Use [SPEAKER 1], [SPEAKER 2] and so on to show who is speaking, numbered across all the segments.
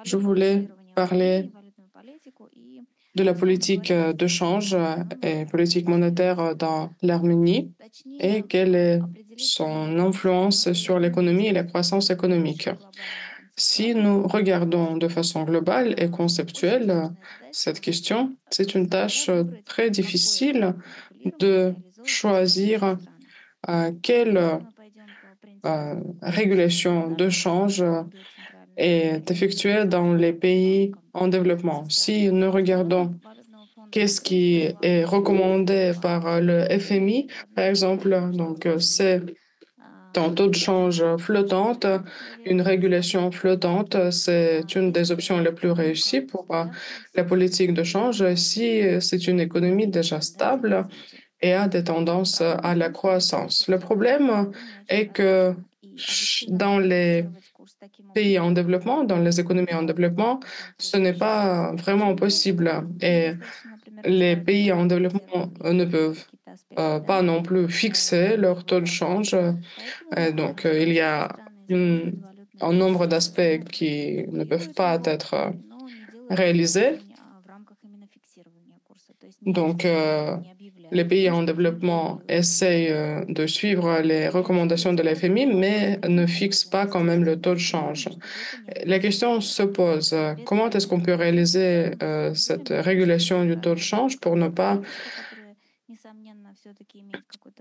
[SPEAKER 1] Je voulais parler de la politique de change et politique monétaire dans l'Arménie et quelle est son influence sur l'économie et la croissance économique. Si nous regardons de façon globale et conceptuelle cette question, c'est une tâche très difficile de choisir quelle régulation de change est effectuée dans les pays en développement. Si nous regardons qu'est-ce qui est recommandé par le FMI, par exemple, donc c'est un taux de change flottante, une régulation flottante, c'est une des options les plus réussies pour la politique de change si c'est une économie déjà stable et a des tendances à la croissance. Le problème est que dans les pays en développement, dans les économies en développement, ce n'est pas vraiment possible. Et les pays en développement ne peuvent pas non plus fixer leur taux de change. Donc, il y a un nombre d'aspects qui ne peuvent pas être réalisés. Donc, les pays en développement essayent de suivre les recommandations de l'FMI, mais ne fixent pas quand même le taux de change. La question se pose, comment est-ce qu'on peut réaliser cette régulation du taux de change pour ne pas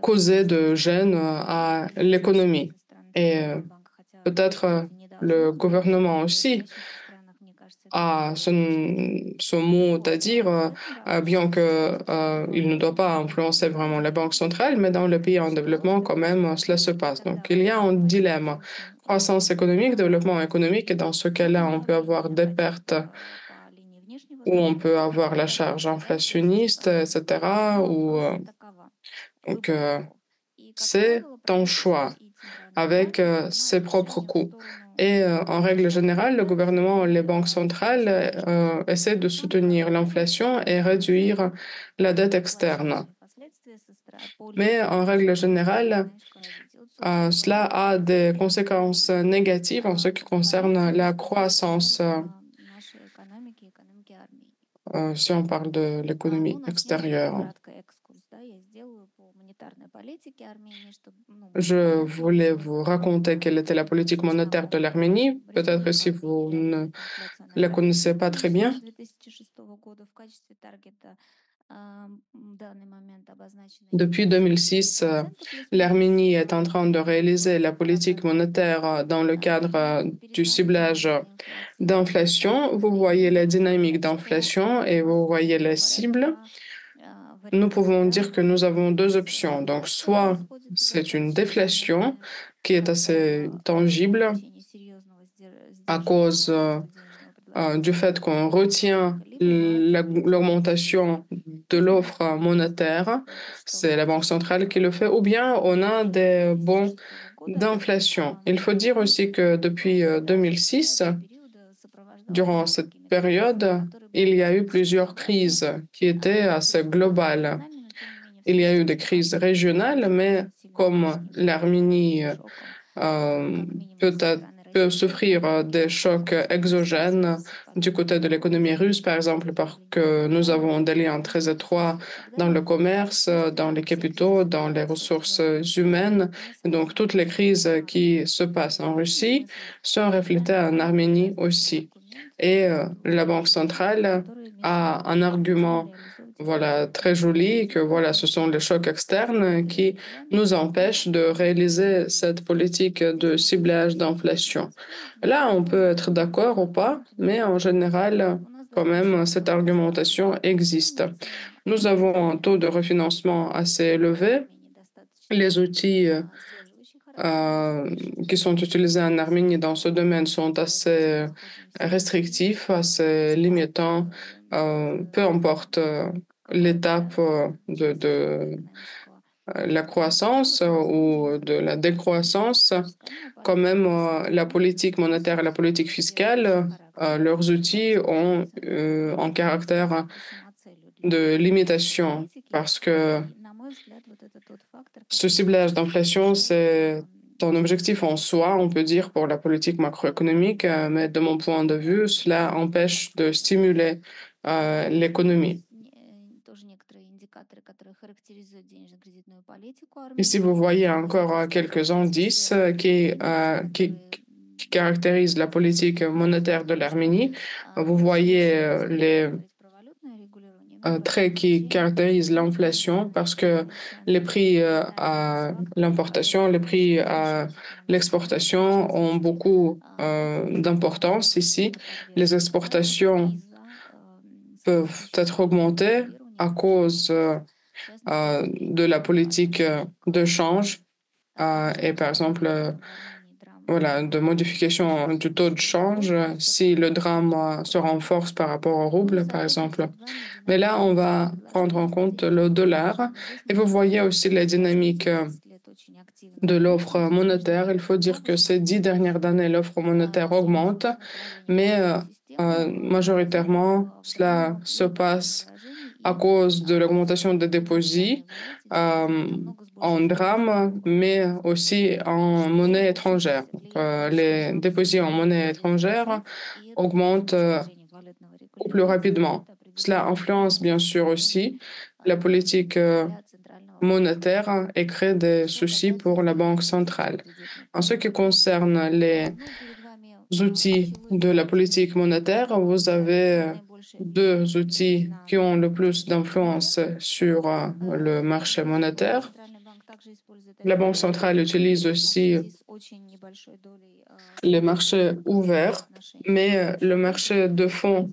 [SPEAKER 1] causer de gêne à l'économie? Et peut-être le gouvernement aussi a son mot à dire, bien que il ne doit pas influencer vraiment la Banque centrale, mais dans les pays en développement, quand même, cela se passe. Donc, il y a un dilemme. Croissance économique, développement économique, et dans ce cas-là, on peut avoir des pertes ou on peut avoir la charge inflationniste, etc. Donc, c'est un choix avec ses propres coûts. Et en règle générale, le gouvernement et les banques centrales essaient de soutenir l'inflation et réduire la dette externe. Mais en règle générale, cela a des conséquences négatives en ce qui concerne la croissance, si on parle de l'économie extérieure. Je voulais vous raconter quelle était la politique monétaire de l'Arménie, peut-être si vous ne la connaissez pas très bien. Depuis 2006, l'Arménie est en train de réaliser la politique monétaire dans le cadre du ciblage d'inflation. Vous voyez la dynamique d'inflation et vous voyez la cible. Nous pouvons dire que nous avons deux options. Donc, soit c'est une déflation qui est assez tangible à cause du fait qu'on retient l'augmentation de l'offre monétaire, c'est la Banque centrale qui le fait, ou bien on a des bons d'inflation. Il faut dire aussi que depuis 2006, durant cette période, il y a eu plusieurs crises qui étaient assez globales. Il y a eu des crises régionales, mais comme l'Arménie euh, peut, peut souffrir des chocs exogènes du côté de l'économie russe, par exemple, parce que nous avons des liens très étroits dans le commerce, dans les capitaux, dans les ressources humaines. Donc, toutes les crises qui se passent en Russie sont reflétées en Arménie aussi. Et la Banque centrale a un argument voilà, très joli, que voilà, ce sont les chocs externes qui nous empêchent de réaliser cette politique de ciblage d'inflation. Là, on peut être d'accord ou pas, mais en général, quand même, cette argumentation existe. Nous avons un taux de refinancement assez élevé. Les outils qui sont utilisés en Arménie dans ce domaine sont assez restrictifs, assez limitants, peu importe l'étape de la croissance ou de la décroissance, quand même la politique monétaire et la politique fiscale, leurs outils ont un caractère de limitation parce que ce ciblage d'inflation, c'est un objectif en soi, on peut dire, pour la politique macroéconomique, mais de mon point de vue, cela empêche de stimuler l'économie. Ici, vous voyez encore quelques indices qui caractérisent la politique monétaire de l'Arménie. Vous voyez les traits qui caractérisent l'inflation parce que les prix à l'importation, les prix à l'exportation ont beaucoup d'importance ici. Les exportations peuvent être augmentées à cause de la politique de change et par exemple voilà, de modification du taux de change si le drame se renforce par rapport au rouble, par exemple. Mais là, on va prendre en compte le dollar et vous voyez aussi la dynamique de l'offre monétaire. Il faut dire que ces 10 dernières années, l'offre monétaire augmente, mais majoritairement, cela se passe à cause de l'augmentation des dépôts euh, en dirhams, mais aussi en monnaie étrangère. Donc, les dépôts en monnaie étrangère augmentent beaucoup plus rapidement. Cela influence bien sûr aussi la politique monétaire et crée des soucis pour la Banque centrale. En ce qui concerne les outils de la politique monétaire, vous avez deux outils qui ont le plus d'influence sur le marché monétaire. La Banque centrale utilise aussi les marchés ouverts, mais le marché de fonds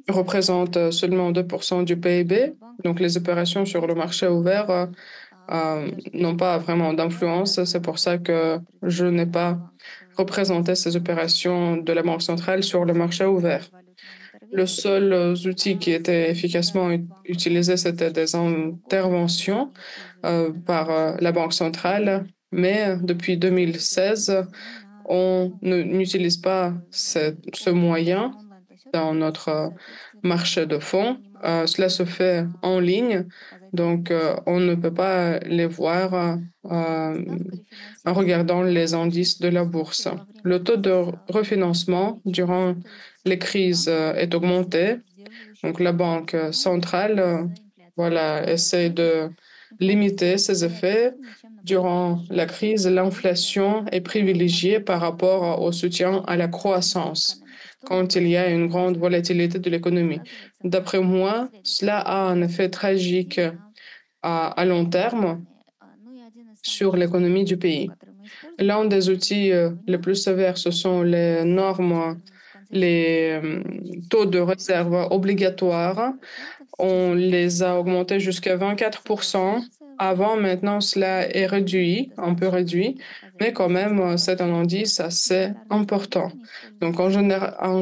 [SPEAKER 1] représente seulement 2% du PIB. Donc les opérations sur le marché ouvert n'ont pas vraiment d'influence. C'est pour ça que je n'ai pas représenté ces opérations de la Banque centrale sur le marché ouvert. Le seul outil qui était efficacement utilisé, c'était des interventions par la Banque centrale, mais depuis 2016, on n'utilise pas ce moyen dans notre marché de fonds. Cela se fait en ligne, donc on ne peut pas les voir en regardant les indices de la bourse. Le taux de refinancement durant les crises est augmenté. Donc la Banque centrale voilà, essaie de limiter ces effets. Durant la crise, l'inflation est privilégiée par rapport au soutien à la croissance quand il y a une grande volatilité de l'économie. D'après moi, cela a un effet tragique à long terme sur l'économie du pays. L'un des outils les plus sévères, ce sont les normes, les taux de réserve obligatoires. On les a augmentés jusqu'à 24%. Avant, maintenant, cela est réduit, un peu réduit, mais quand même, c'est un indice assez important. Donc, en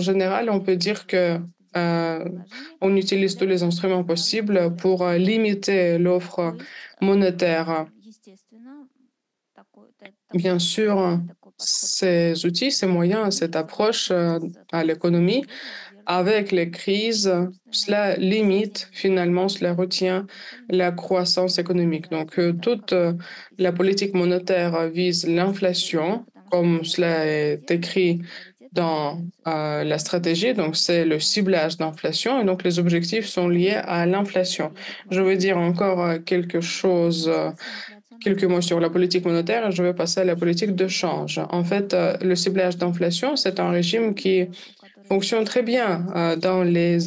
[SPEAKER 1] général, on peut dire que on utilise tous les instruments possibles pour limiter l'offre monétaire. Bien sûr, ces outils, ces moyens, cette approche à l'économie, avec les crises, cela limite finalement, cela retient la croissance économique. Donc, toute la politique monétaire vise l'inflation, comme cela est écrit dans la stratégie. Donc, c'est le ciblage d'inflation et donc les objectifs sont liés à l'inflation. Je veux dire encore quelque chose quelques mots sur la politique monétaire et je vais passer à la politique de change. En fait, le ciblage d'inflation, c'est un régime qui fonctionne très bien dans les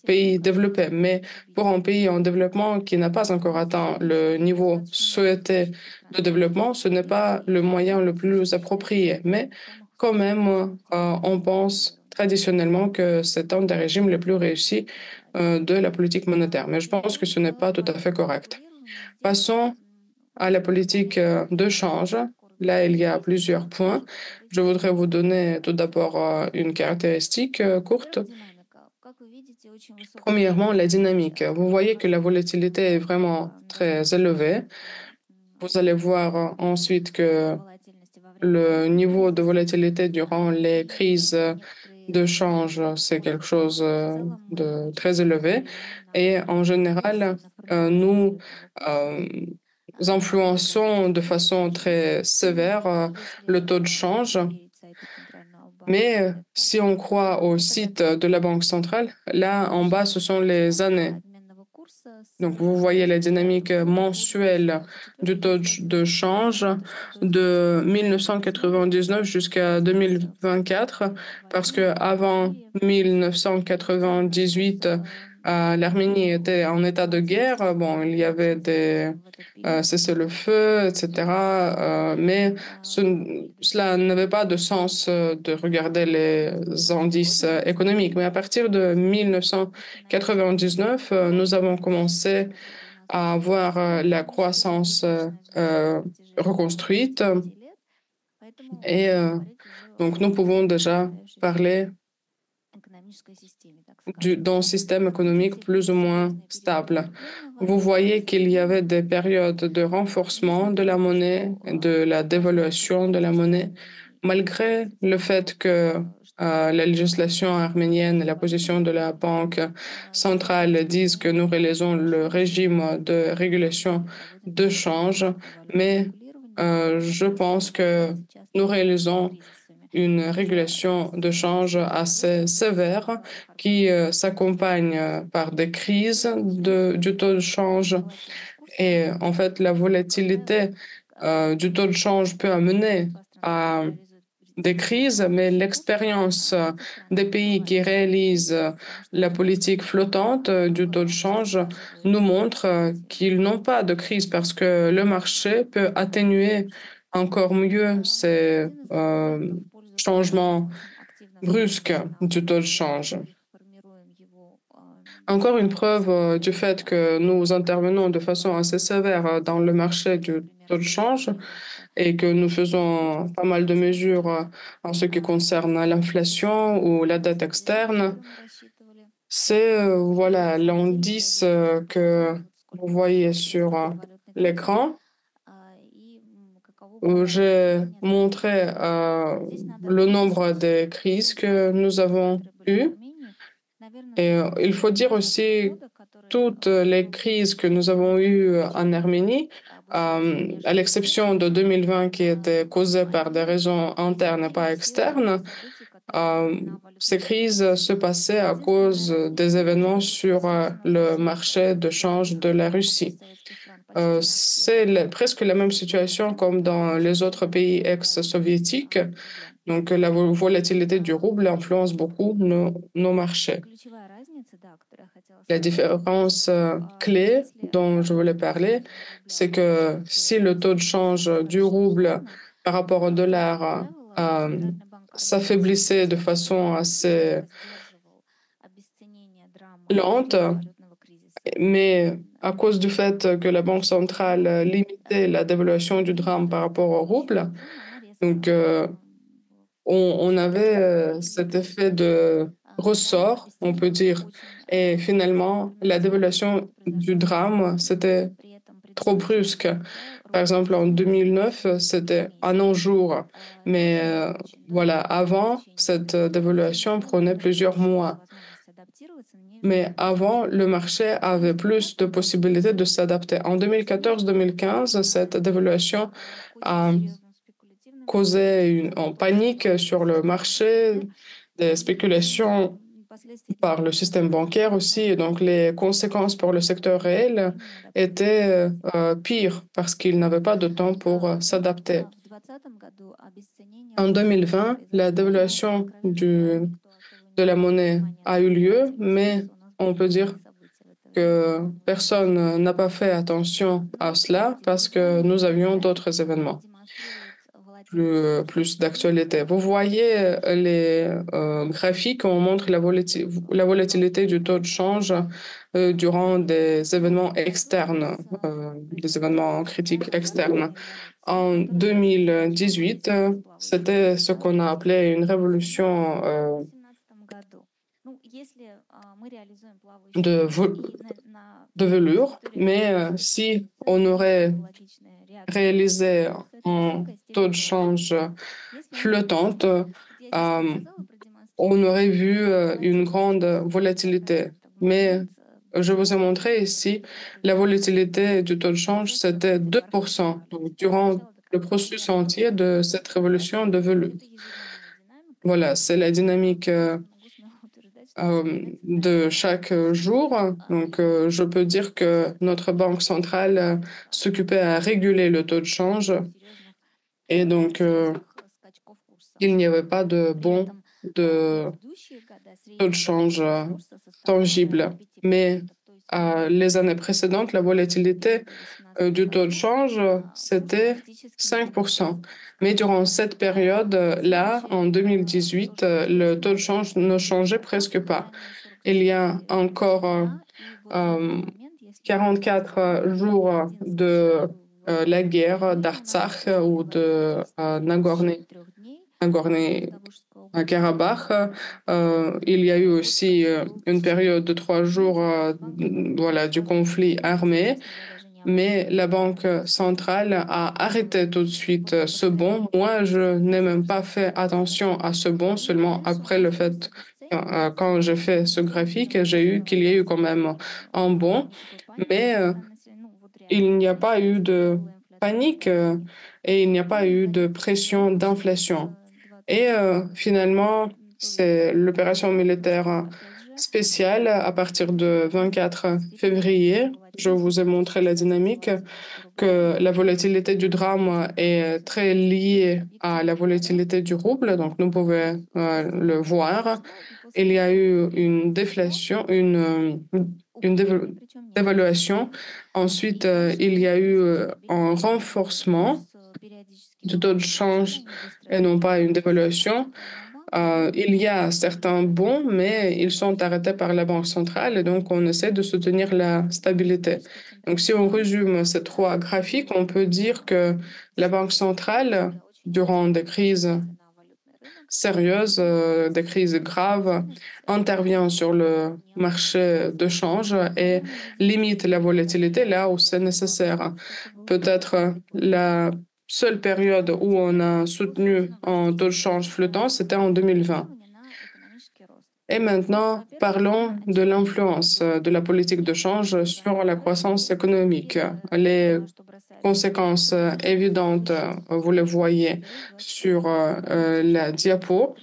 [SPEAKER 1] pays développés, mais pour un pays en développement qui n'a pas encore atteint le niveau souhaité de développement, ce n'est pas le moyen le plus approprié. Mais quand même, on pense traditionnellement que c'est un des régimes les plus réussis de la politique monétaire. Mais je pense que ce n'est pas tout à fait correct. Passons à la politique de change. Là, il y a plusieurs points. Je voudrais vous donner tout d'abord une caractéristique courte. Premièrement, la dynamique. Vous voyez que la volatilité est vraiment très élevée. Vous allez voir ensuite que le niveau de volatilité durant les crises de change, c'est quelque chose de très élevé. Et en général, nous influençons de façon très sévère le taux de change. Mais si on croit au site de la Banque centrale, là en bas, ce sont les années. Donc, vous voyez la dynamique mensuelle du taux de change de 1999 jusqu'à 2024, parce que avant 1998, l'Arménie était en état de guerre. Bon, il y avait des cessez-le-feu, etc. Mais cela n'avait pas de sens de regarder les indices économiques. Mais à partir de 1999, nous avons commencé à avoir la croissance reconstruite et donc nous pouvons déjà parler d'un système économique plus ou moins stable. Vous voyez qu'il y avait des périodes de renforcement de la monnaie, de la dévaluation de la monnaie, malgré le fait que la législation arménienne et la position de la Banque centrale disent que nous réalisons le régime de régulation de change, mais je pense que nous réalisons une régulation de change assez sévère qui s'accompagne par des crises du taux de change. Et en fait, la volatilité du taux de change peut amener à des crises, mais l'expérience des pays qui réalisent la politique flottante du taux de change nous montre qu'ils n'ont pas de crise parce que le marché peut atténuer encore mieux ces changements brusques du taux de change. Encore une preuve du fait que nous intervenons de façon assez sévère dans le marché du taux de change et que nous faisons pas mal de mesures en ce qui concerne l'inflation ou la dette externe, c'est voilà l'indice que vous voyez sur l'écran où j'ai montré le nombre de crises que nous avons eues. Et il faut dire aussi toutes les crises que nous avons eues en Arménie, à l'exception de 2020 qui était causée par des raisons internes et pas externes, euh, ces crises se passaient à cause des événements sur le marché de change de la Russie. C'est presque la même situation comme dans les autres pays ex-soviétiques. Donc, la volatilité du rouble influence beaucoup nos marchés. La différence clé dont je voulais parler, c'est que si le taux de change du rouble par rapport au dollar s'affaiblissait de façon assez lente, mais à cause du fait que la Banque centrale limitait la dévaluation du drame par rapport au rouble, donc on avait cet effet de ressort, on peut dire. Et finalement, la dévaluation du drame, c'était trop brusque. Par exemple, en 2009, c'était en un jour. Mais voilà, avant, cette dévaluation prenait plusieurs mois. Mais avant, le marché avait plus de possibilités de s'adapter. En 2014-2015, cette dévaluation a causé une panique sur le marché, des spéculations par le système bancaire aussi. Et donc, les conséquences pour le secteur réel étaient pires parce qu'il n'avait pas de temps pour s'adapter. En 2020, la dévaluation de la monnaie a eu lieu, mais on peut dire que personne n'a pas fait attention à cela parce que nous avions d'autres événements plus d'actualité. Vous voyez les graphiques où on montre la volatilité du taux de change durant des événements externes, des événements critiques externes. En 2018, c'était ce qu'on a appelé une révolution de, de velours, mais si on aurait réalisé un taux de change flottante, on aurait vu une grande volatilité. Mais Je vous ai montré ici la volatilité du taux de change, c'était 2%. Donc, durant le processus entier de cette révolution de velours. Voilà, c'est la dynamique de chaque jour. Donc, je peux dire que notre banque centrale s'occupait à réguler le taux de change et donc il n'y avait pas de bon de taux de change tangible. Mais les années précédentes, la volatilité du taux de change, c'était 5%. Mais durant cette période-là, en 2018, le taux de change ne changeait presque pas. Il y a encore 44 jours de la guerre d'Artsakh ou de Nagorno-Karabakh. Il y a eu aussi une période de 3 jours voilà, du conflit armé, mais la Banque centrale a arrêté tout de suite ce bond. Moi, je n'ai même pas fait attention à ce bond, seulement après le fait, quand j'ai fait ce graphique, j'ai eu qu'il y a eu quand même un bond, mais il n'y a pas eu de panique et il n'y a pas eu de pression d'inflation. Et finalement, c'est l'opération militaire spéciale à partir de 24 février. Je vous ai montré la dynamique, que la volatilité du drame est très liée à la volatilité du rouble, donc nous pouvons le voir. Il y a eu une déflation, une dévaluation. Ensuite, il y a eu un renforcement du taux de change et non pas une dévaluation. Il y a certains bons, mais ils sont arrêtés par la Banque centrale et donc on essaie de soutenir la stabilité. Donc si on résume ces trois graphiques, on peut dire que la Banque centrale, durant des crises sérieuses, des crises graves, intervient sur le marché de change et limite la volatilité là où c'est nécessaire. Peut-être la seule période où on a soutenu un taux de change flottant, c'était en 2020. Et maintenant, parlons de l'influence de la politique de change sur la croissance économique. Les conséquences évidentes, vous les voyez sur la diapo.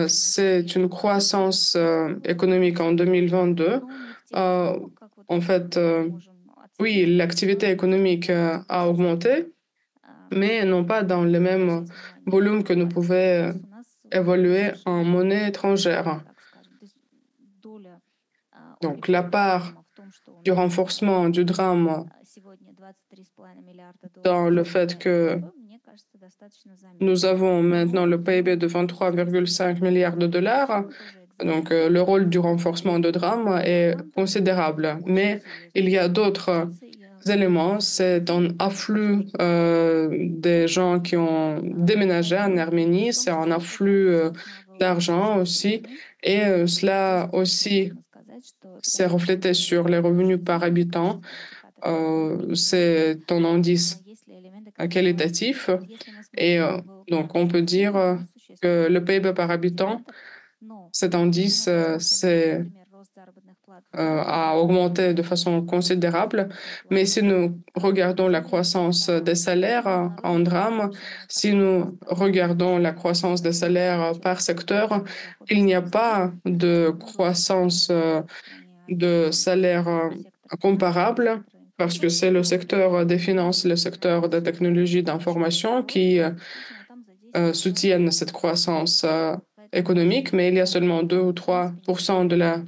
[SPEAKER 1] C'est une croissance économique en 2022. Euh, en fait, oui, l'activité économique a augmenté, mais non pas dans le même volume que nous pouvons évoluer en monnaie étrangère. Donc, la part du renforcement du drame dans le fait que nous avons maintenant le PIB de 23,5 milliards de dollars. Donc, le rôle du renforcement de drame est considérable. Mais il y a d'autres éléments. C'est un afflux des gens qui ont déménagé en Arménie. C'est un afflux d'argent aussi. Et cela aussi s'est reflété sur les revenus par habitant. C'est un indice qualitatif. Et donc, on peut dire que le PIB par habitant, cet indice a augmenté de façon considérable. Mais si nous regardons la croissance des salaires en drame, si nous regardons la croissance des salaires par secteur, il n'y a pas de croissance de salaire comparable parce que c'est le secteur des finances, le secteur des technologies d'information qui soutiennent cette croissance économique, mais il y a seulement 2 ou 3% de la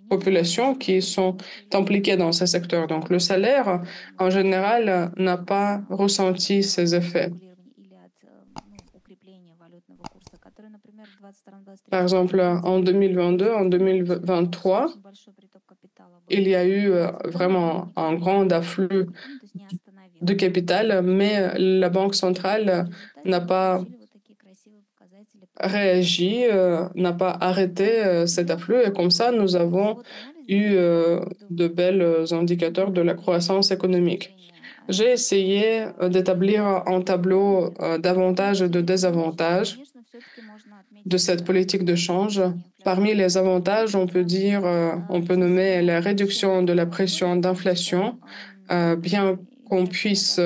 [SPEAKER 1] population qui sont impliquées dans ce secteur. Donc le salaire, en général, n'a pas ressenti ces effets. Par exemple, en 2022, en 2023, il y a eu vraiment un grand afflux de capital, mais la Banque centrale n'a pas réagi, n'a pas arrêté cet afflux. Et comme ça, nous avons eu de belles indicateurs de la croissance économique. J'ai essayé d'établir un tableau d'avantages et de désavantages de cette politique de change. Parmi les avantages, on peut dire, on peut nommer la réduction de la pression d'inflation, bien qu'on puisse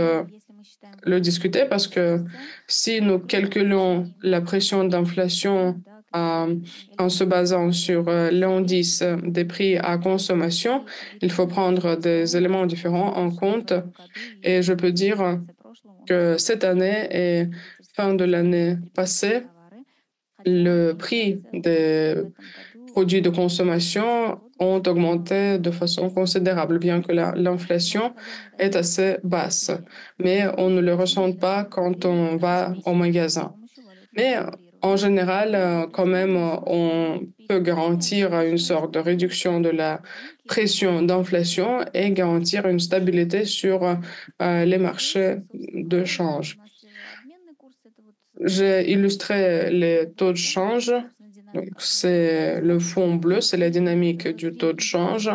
[SPEAKER 1] le discuter parce que si nous calculons la pression d'inflation euh, en se basant sur l'indice des prix à consommation, il faut prendre des éléments différents en compte. Et je peux dire que cette année et fin de l'année passée, le prix des produits de consommation ont augmenté de façon considérable, bien que l'inflation est assez basse. Mais on ne le ressent pas quand on va au magasin. Mais en général, quand même, on peut garantir une sorte de réduction de la pression d'inflation et garantir une stabilité sur les marchés de change. J'ai illustré les taux de change. Donc, c'est le fond bleu, c'est la dynamique du taux de change.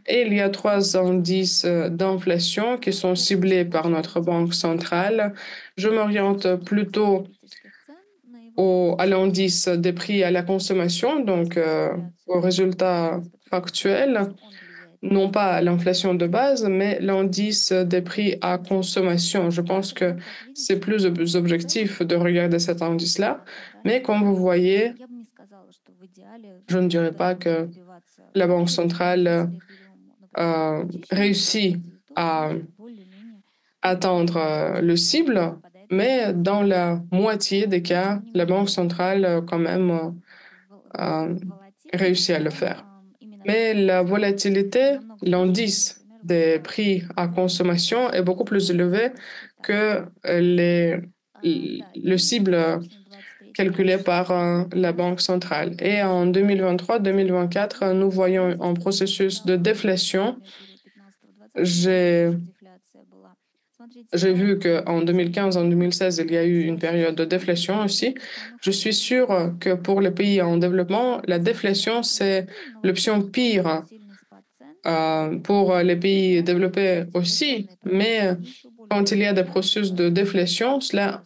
[SPEAKER 1] Et il y a trois indices d'inflation qui sont ciblés par notre banque centrale. Je m'oriente plutôt à l'indice des prix à la consommation, donc au résultat factuel, non pas à l'inflation de base, mais l'indice des prix à consommation. Je pense que c'est plus objectif de regarder cet indice-là. Mais comme vous voyez, je ne dirais pas que la Banque centrale réussit à atteindre le cible, mais dans la moitié des cas, la Banque centrale quand même euh, réussit à le faire. Mais la volatilité, l'indice des prix à consommation est beaucoup plus élevé que le cible calculé par la Banque centrale. Et en 2023-2024, nous voyons un processus de déflation. J'ai J'ai vu qu'en 2015, en 2016, il y a eu une période de déflation aussi. Je suis sûre que pour les pays en développement, la déflation, c'est l'option pire pour les pays développés aussi. Mais quand il y a des processus de déflation, cela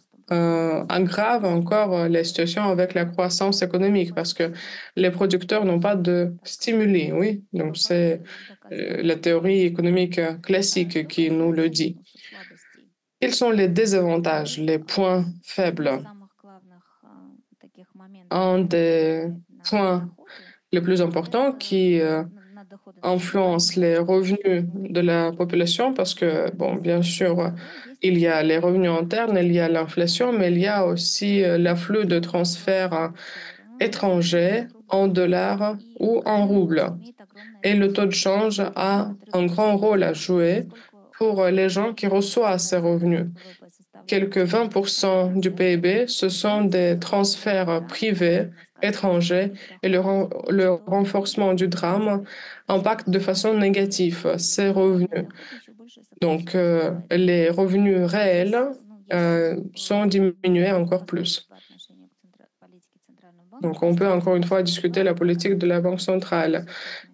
[SPEAKER 1] aggrave encore la situation avec la croissance économique parce que les producteurs n'ont pas de stimuli. Oui, donc c'est la théorie économique classique qui nous le dit. Quels sont les désavantages, les points faibles? Un des points les plus importants qui influence les revenus de la population parce que, bon, bien sûr, il y a les revenus internes, il y a l'inflation, mais il y a aussi l'afflux de transferts étrangers en dollars ou en roubles. Et le taux de change a un grand rôle à jouer pour les gens qui reçoivent ces revenus. Quelques 20% du PIB, ce sont des transferts privés étrangers et le renforcement du drame impacte de façon négative ces revenus. Donc, les revenus réels sont diminués encore plus. Donc, on peut encore une fois discuter la politique de la Banque centrale.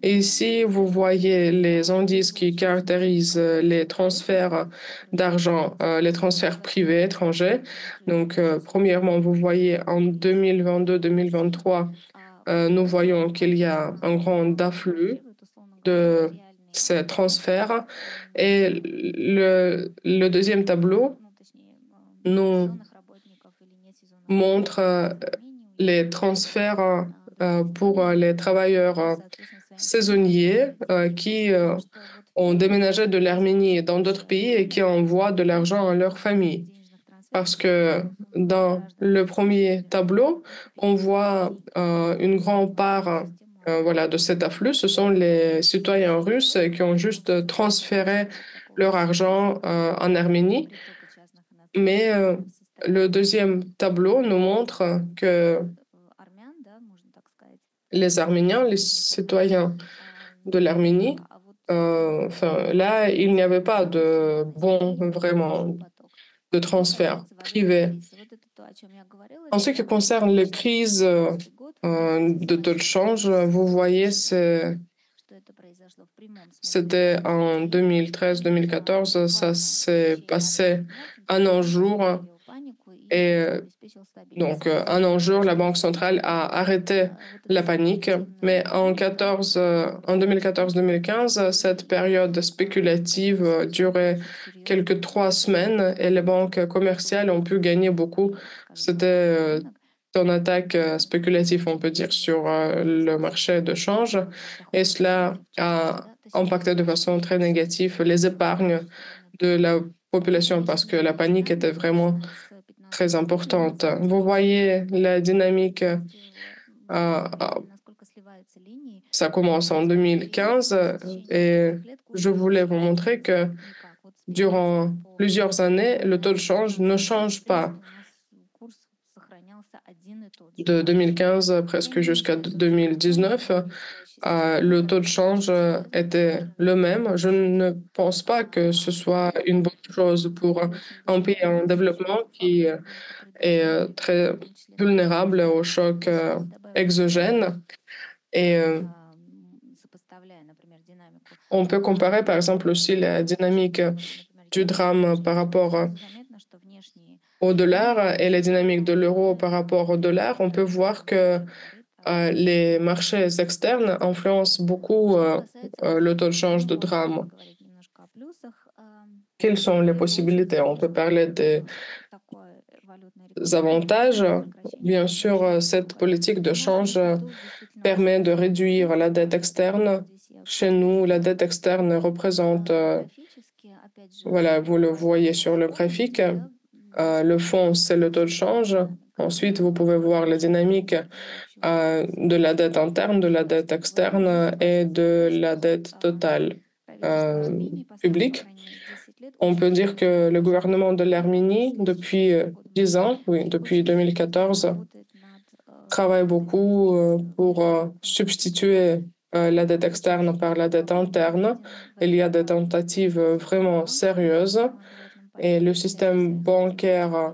[SPEAKER 1] Et ici, vous voyez les indices qui caractérisent les transferts d'argent, les transferts privés étrangers. Donc, premièrement, vous voyez en 2022-2023, nous voyons qu'il y a un grand afflux de ces transferts. Et le deuxième tableau nous montre les transferts pour les travailleurs saisonniers qui ont déménagé de l'Arménie et dans d'autres pays et qui envoient de l'argent à leur famille. Parce que dans le premier tableau, on voit une grande part voilà, de cet afflux. Ce sont les citoyens russes qui ont juste transféré leur argent en Arménie. Mais le deuxième tableau nous montre que les Arméniens, les citoyens de l'Arménie, enfin, là, il n'y avait pas de bon, vraiment, de transfert privé. En ce qui concerne les crises de taux de change, vous voyez, c'est C'était en 2013-2014. Ça s'est passé un an jour. Et un an jour, la Banque centrale a arrêté la panique. Mais en 2014-2015, cette période spéculative durait quelques 3 semaines et les banques commerciales ont pu gagner beaucoup. C'était une attaque spéculative, on peut dire, sur le marché de change. Et cela a impacté de façon très négative les épargnes de la population parce que la panique était vraiment très importante. Vous voyez la dynamique, ça commence en 2015 et je voulais vous montrer que durant plusieurs années, le taux de change ne change pas de 2015 presque jusqu'à 2019. Le taux de change était le même. Je ne pense pas que ce soit une bonne chose pour un pays en développement qui est très vulnérable aux chocs exogènes. Et on peut comparer, par exemple, aussi la dynamique du drame par rapport au dollar et la dynamique de l'euro par rapport au dollar. On peut voir que les marchés externes influencent beaucoup le taux de change de drame. Quelles sont les possibilités? On peut parler des avantages. Bien sûr, cette politique de change permet de réduire la dette externe. Chez nous, la dette externe représente, voilà, vous le voyez sur le graphique, le fond, c'est le taux de change. Ensuite, vous pouvez voir la dynamique de la dette interne, de la dette externe et de la dette totale euh, publique. On peut dire que le gouvernement de l'Arménie, depuis 10 ans, oui, depuis 2014, travaille beaucoup pour substituer la dette externe par la dette interne. Il y a des tentatives vraiment sérieuses et le système bancaire,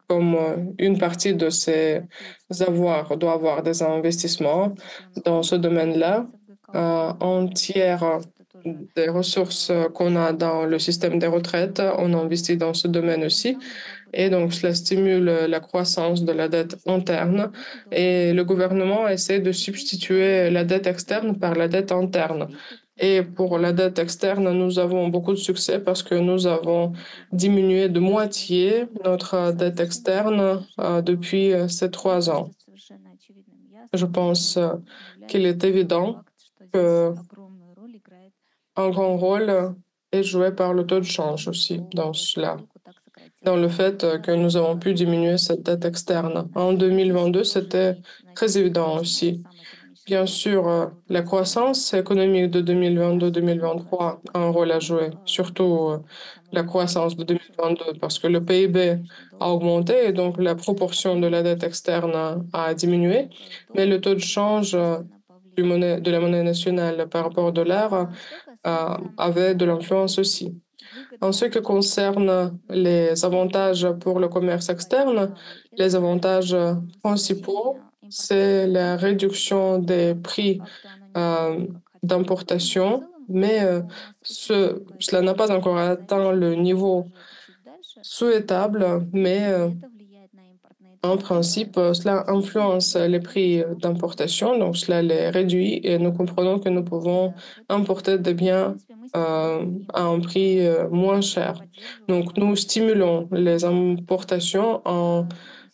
[SPEAKER 1] comme une partie de ses avoirs, doit avoir des investissements dans ce domaine-là. Un tiers des ressources qu'on a dans le système des retraites, on investit dans ce domaine aussi. Et donc, cela stimule la croissance de la dette interne. Et le gouvernement essaie de substituer la dette externe par la dette interne. Et pour la dette externe, nous avons beaucoup de succès parce que nous avons diminué de moitié notre dette externe depuis ces 3 ans. Je pense qu'il est évident qu'un grand rôle est joué par le taux de change aussi dans cela, dans le fait que nous avons pu diminuer cette dette externe. En 2022, c'était très évident aussi. Bien sûr, la croissance économique de 2022-2023 a un rôle à jouer, surtout la croissance de 2022, parce que le PIB a augmenté et donc la proportion de la dette externe a diminué, mais le taux de change de la monnaie nationale par rapport au dollar avait de l'influence aussi. En ce qui concerne les avantages pour le commerce externe, les avantages principaux, c'est la réduction des prix euh, d'importation, mais cela n'a pas encore atteint le niveau souhaitable, mais en principe, cela influence les prix d'importation, donc cela les réduit et nous comprenons que nous pouvons importer des biens à un prix moins cher. Donc, nous stimulons les importations en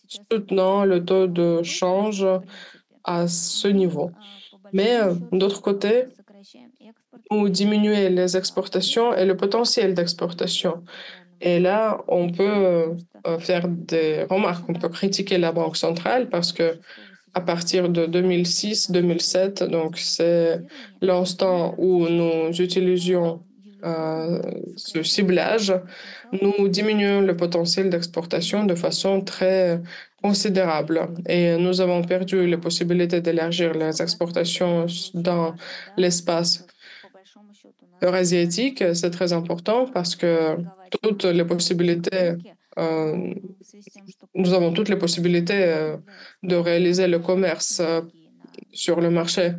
[SPEAKER 1] soutenant le taux de change à ce niveau. Mais d'autre côté, nous diminuons les exportations et le potentiel d'exportation. Et là, on peut faire des remarques, on peut critiquer la Banque centrale parce que à partir de 2006-2007, donc c'est l'instant où nous utilisions ce ciblage, nous diminuons le potentiel d'exportation de façon très considérable. Et nous avons perdu la possibilité d'élargir les exportations dans l'espace eurasiatique. C'est très important parce que toutes les possibilités euh, nous avons toutes les possibilités de réaliser le commerce sur le marché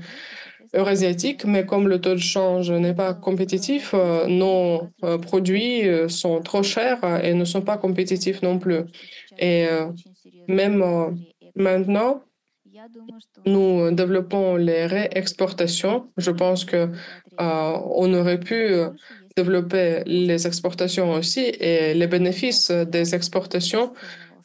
[SPEAKER 1] eurasiatique, mais comme le taux de change n'est pas compétitif, nos produits sont trop chers et ne sont pas compétitifs non plus. Et même maintenant, nous développons les réexportations. Je pense que on aurait pu développer les exportations aussi et les bénéfices des exportations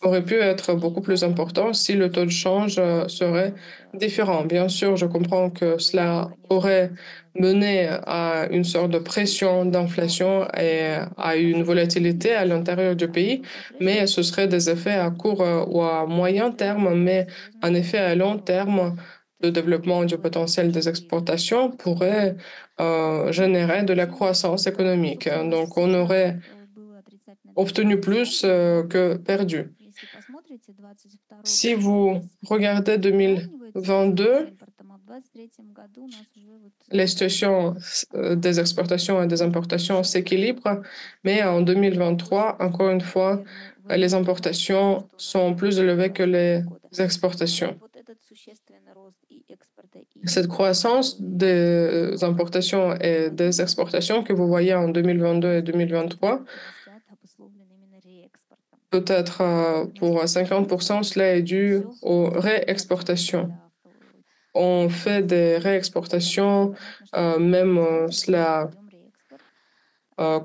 [SPEAKER 1] auraient pu être beaucoup plus importants si le taux de change serait différent. Bien sûr, je comprends que cela aurait mené à une sorte de pression d'inflation et à une volatilité à l'intérieur du pays, mais ce seraient des effets à court ou à moyen terme, mais en effet, à long terme, le développement du potentiel des exportations pourrait générer de la croissance économique. Donc, on aurait obtenu plus que perdu. Si vous regardez 2022, la situation des exportations et des importations s'équilibre, mais en 2023, encore une fois, les importations sont plus élevées que les exportations. Cette croissance des importations et des exportations que vous voyez en 2022 et 2023, peut-être pour 50%, cela est dû aux réexportations. On fait des réexportations, même cela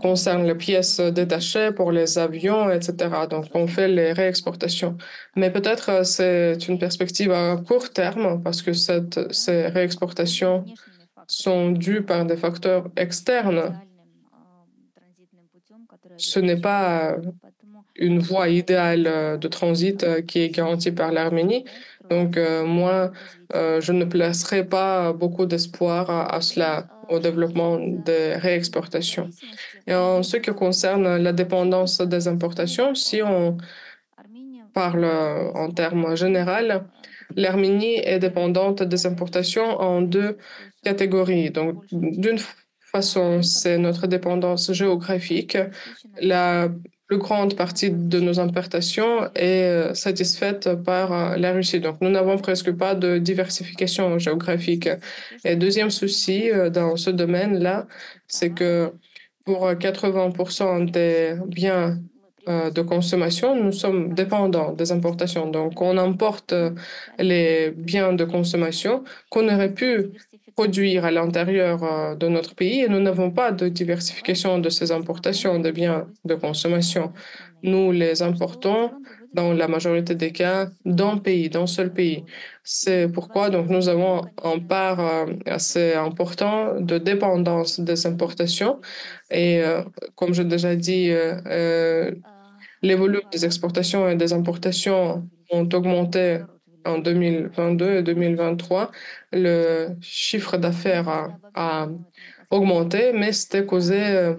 [SPEAKER 1] concerne les pièces détachées pour les avions, etc. Donc, on fait les réexportations. Mais peut-être c'est une perspective à court terme parce que ces réexportations sont dues par des facteurs externes. Ce n'est pas une voie idéale de transit qui est garantie par l'Arménie. Donc, moi, je ne placerai pas beaucoup d'espoir à cela, au développement des réexportations. Et en ce qui concerne la dépendance des importations, si on parle en termes généraux, l'Arménie est dépendante des importations en deux catégories. Donc, d'une façon, c'est notre dépendance géographique. La plus grande partie de nos importations est satisfaite par la Russie. Donc, nous n'avons presque pas de diversification géographique. Et deuxième souci dans ce domaine-là, c'est que pour 80% des biens de consommation, nous sommes dépendants des importations. Donc, on importe les biens de consommation qu'on aurait pu produire à l'intérieur de notre pays et nous n'avons pas de diversification de ces importations de biens de consommation. Nous les importons dans la majorité des cas d'un pays, d'un seul pays. C'est pourquoi donc nous avons un part assez important de dépendance des importations et comme j'ai déjà dit, les volumes des exportations et des importations ont augmenté en 2022 et 2023. Le chiffre d'affaires a augmenté, mais c'était causé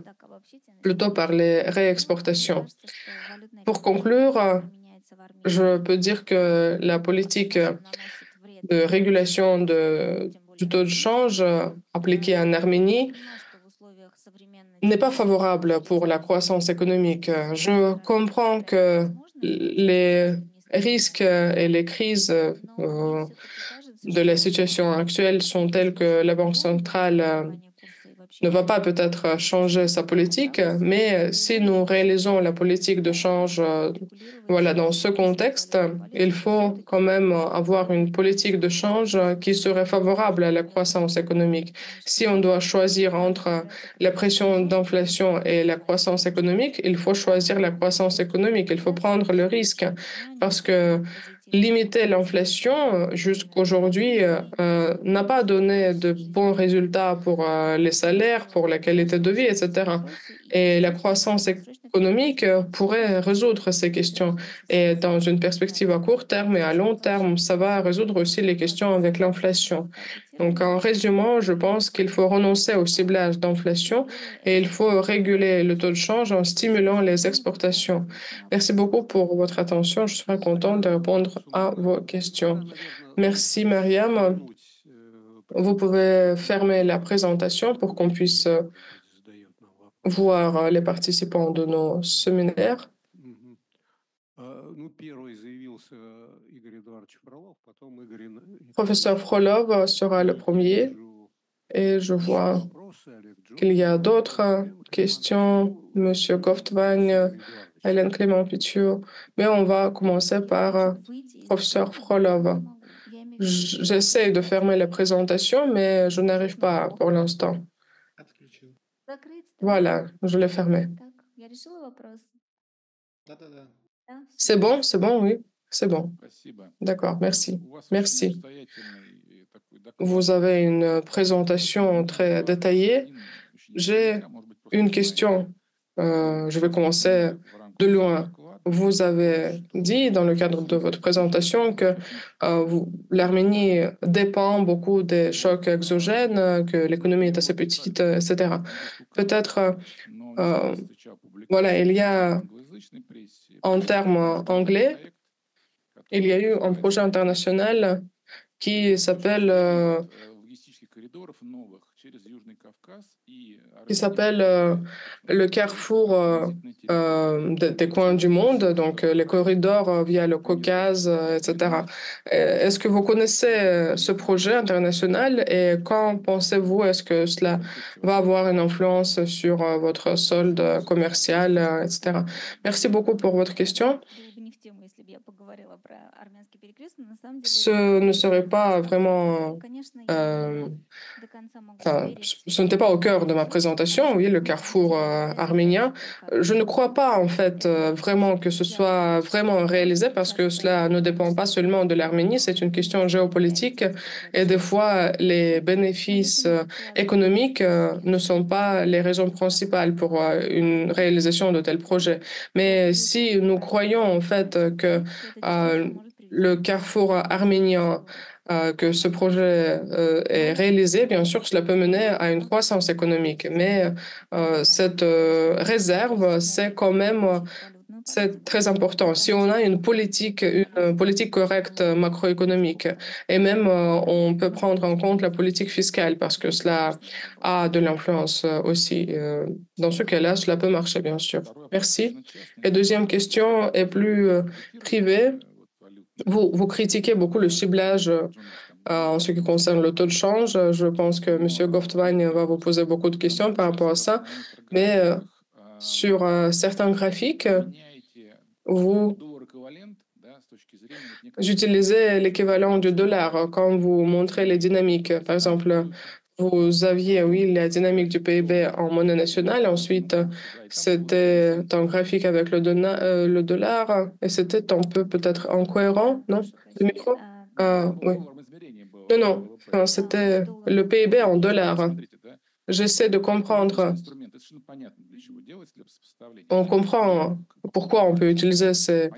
[SPEAKER 1] plutôt par les réexportations. Pour conclure, je peux dire que la politique de régulation du taux de change appliquée en Arménie n'est pas favorable pour la croissance économique. Je comprends que les risques et les crises de la situation actuelle sont telles que la Banque centrale ne va pas peut-être changer sa politique, mais si nous réalisons la politique de change voilà, dans ce contexte, il faut quand même avoir une politique de change qui serait favorable à la croissance économique. Si on doit choisir entre la pression d'inflation et la croissance économique, il faut choisir la croissance économique. Il faut prendre le risque parce que limiter l'inflation jusqu'aujourd'hui n'a pas donné de bons résultats pour les salaires, pour la qualité de vie, etc. Et la croissance économique pourrait résoudre ces questions. Et dans une perspective à court terme et à long terme, ça va résoudre aussi les questions avec l'inflation. Donc, en résumant, je pense qu'il faut renoncer au ciblage d'inflation et il faut réguler le taux de change en stimulant les exportations. Merci beaucoup pour votre attention. Je serai content de répondre à vos questions. Merci, Mariam. Vous pouvez fermer la présentation pour qu'on puisse voir les participants de nos séminaires. Professeur Frolov sera le premier. Et je vois qu'il y a d'autres questions, Monsieur Goftwang, Hélène Clément-Pithieu, mais on va commencer par professeur Frolov. J'essaie de fermer la présentation, mais je n'arrive pas pour l'instant. Voilà, je l'ai fermé. C'est bon, oui, c'est bon. D'accord, merci. Merci. Vous avez une présentation très détaillée. J'ai une question. Je vais commencer de loin. Vous avez dit dans le cadre de votre présentation que l'Arménie dépend beaucoup des chocs exogènes, que l'économie est assez petite, etc. Peut-être, euh, voilà, il y a en termes anglais, il y a eu un projet international qui s'appelle le carrefour des coins du monde, donc les corridors via le Caucase, etc. Est-ce que vous connaissez ce projet international et quand pensez-vous est-ce que cela va avoir une influence sur votre solde commercial, etc. Merci beaucoup pour votre question. Ce ne serait pas vraiment enfin, ce n'était pas au cœur de ma présentation, oui, le carrefour arménien. Je ne crois pas, en fait, vraiment que ce soit vraiment réalisé parce que cela ne dépend pas seulement de l'Arménie, c'est une question géopolitique et des fois, les bénéfices économiques ne sont pas les raisons principales pour une réalisation de tels projets. Mais si nous croyons, en fait, que euh, le carrefour arménien que ce projet est réalisé, bien sûr, cela peut mener à une croissance économique. Mais cette réserve, c'est quand même c'est très important. Si on a une politique correcte macroéconomique, et même on peut prendre en compte la politique fiscale parce que cela a de l'influence aussi. Dans ce cas-là, cela peut marcher, bien sûr. Merci. Et deuxième question est plus privée. Vous critiquez beaucoup le ciblage en ce qui concerne le taux de change. Je pense que M. Goftwein va vous poser beaucoup de questions par rapport à ça. Mais sur certains graphiques, vous utilisez l'équivalent du dollar quand vous montrez les dynamiques. Par exemple, vous aviez, oui, la dynamique du PIB en monnaie nationale. Ensuite, c'était un graphique avec le dollar. Et c'était un peu peut-être incohérent, non? Le micro? Ah, oui. Non, non. Enfin, c'était le PIB en dollars. J'essaie de comprendre. On comprend pourquoi on peut utiliser ces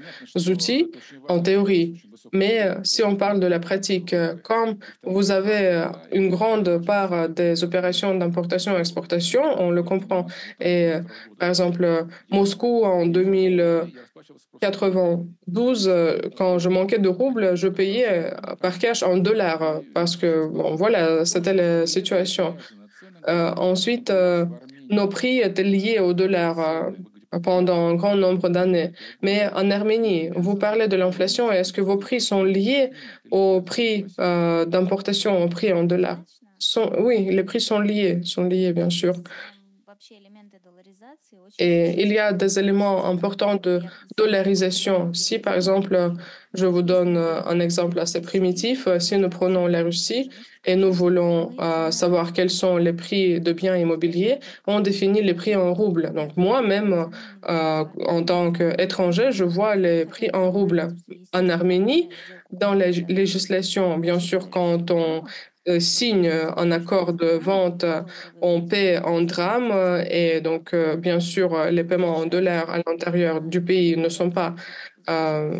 [SPEAKER 1] outils en théorie. Mais si on parle de la pratique, comme vous avez une grande part des opérations d'importation et exportation, on le comprend. Et par exemple, Moscou en 2092, quand je manquais de roubles, je payais par cash en dollars parce que, bon, voilà, c'était la situation. Ensuite, nos prix étaient liés au dollar pendant un grand nombre d'années. Mais en Arménie, vous parlez de l'inflation. Est-ce que vos prix sont liés aux prix d'importation, aux prix en dollars? Oui, les prix sont liés, bien sûr. Et il y a des éléments importants de dollarisation. Si, par exemple, je vous donne un exemple assez primitif, si nous prenons la Russie et nous voulons savoir quels sont les prix de biens immobiliers, on définit les prix en roubles. Donc moi-même, en tant qu'étranger, je vois les prix en roubles. En Arménie, dans la législation, bien sûr, quand on signe un accord de vente, on paie en drachmes et donc, bien sûr, les paiements en dollars à l'intérieur du pays ne sont pas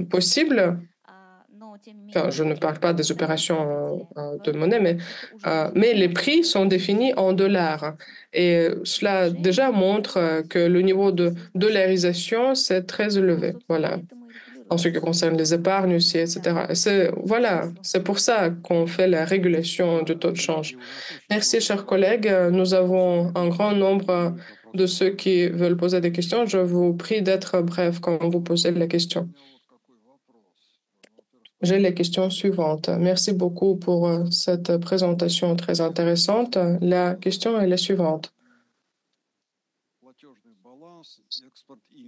[SPEAKER 1] possibles. Enfin, je ne parle pas des opérations de monnaie, mais les prix sont définis en dollars. Et cela déjà montre que le niveau de dollarisation, c'est très élevé. Voilà. En ce qui concerne les épargnes aussi, etc. Voilà, c'est pour ça qu'on fait la régulation du taux de change. Merci, chers collègues. Nous avons un grand nombre de ceux qui veulent poser des questions. Je vous prie d'être bref quand vous posez la question. J'ai les questions suivantes. Merci beaucoup pour cette présentation très intéressante. La question est la suivante.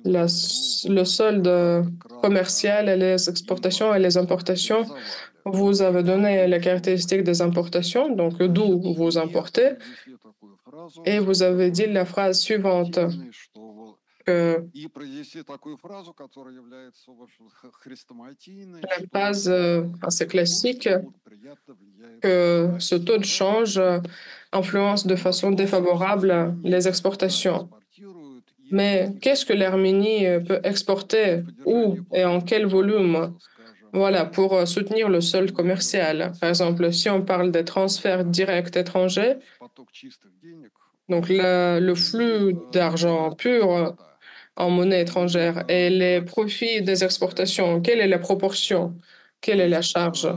[SPEAKER 1] Le solde commercial et les exportations et les importations, vous avez donné les caractéristiques des importations, donc d'où vous importez, et vous avez dit la phrase suivante, que la phrase assez classique, que ce taux de change influence de façon défavorable les exportations. Mais qu'est-ce que l'Arménie peut exporter, où et en quel volume? Voilà, pour soutenir le solde commercial. Par exemple, si on parle des transferts directs étrangers, donc le flux d'argent pur en monnaie étrangère et les profits des exportations, quelle est la proportion? Quelle est la charge?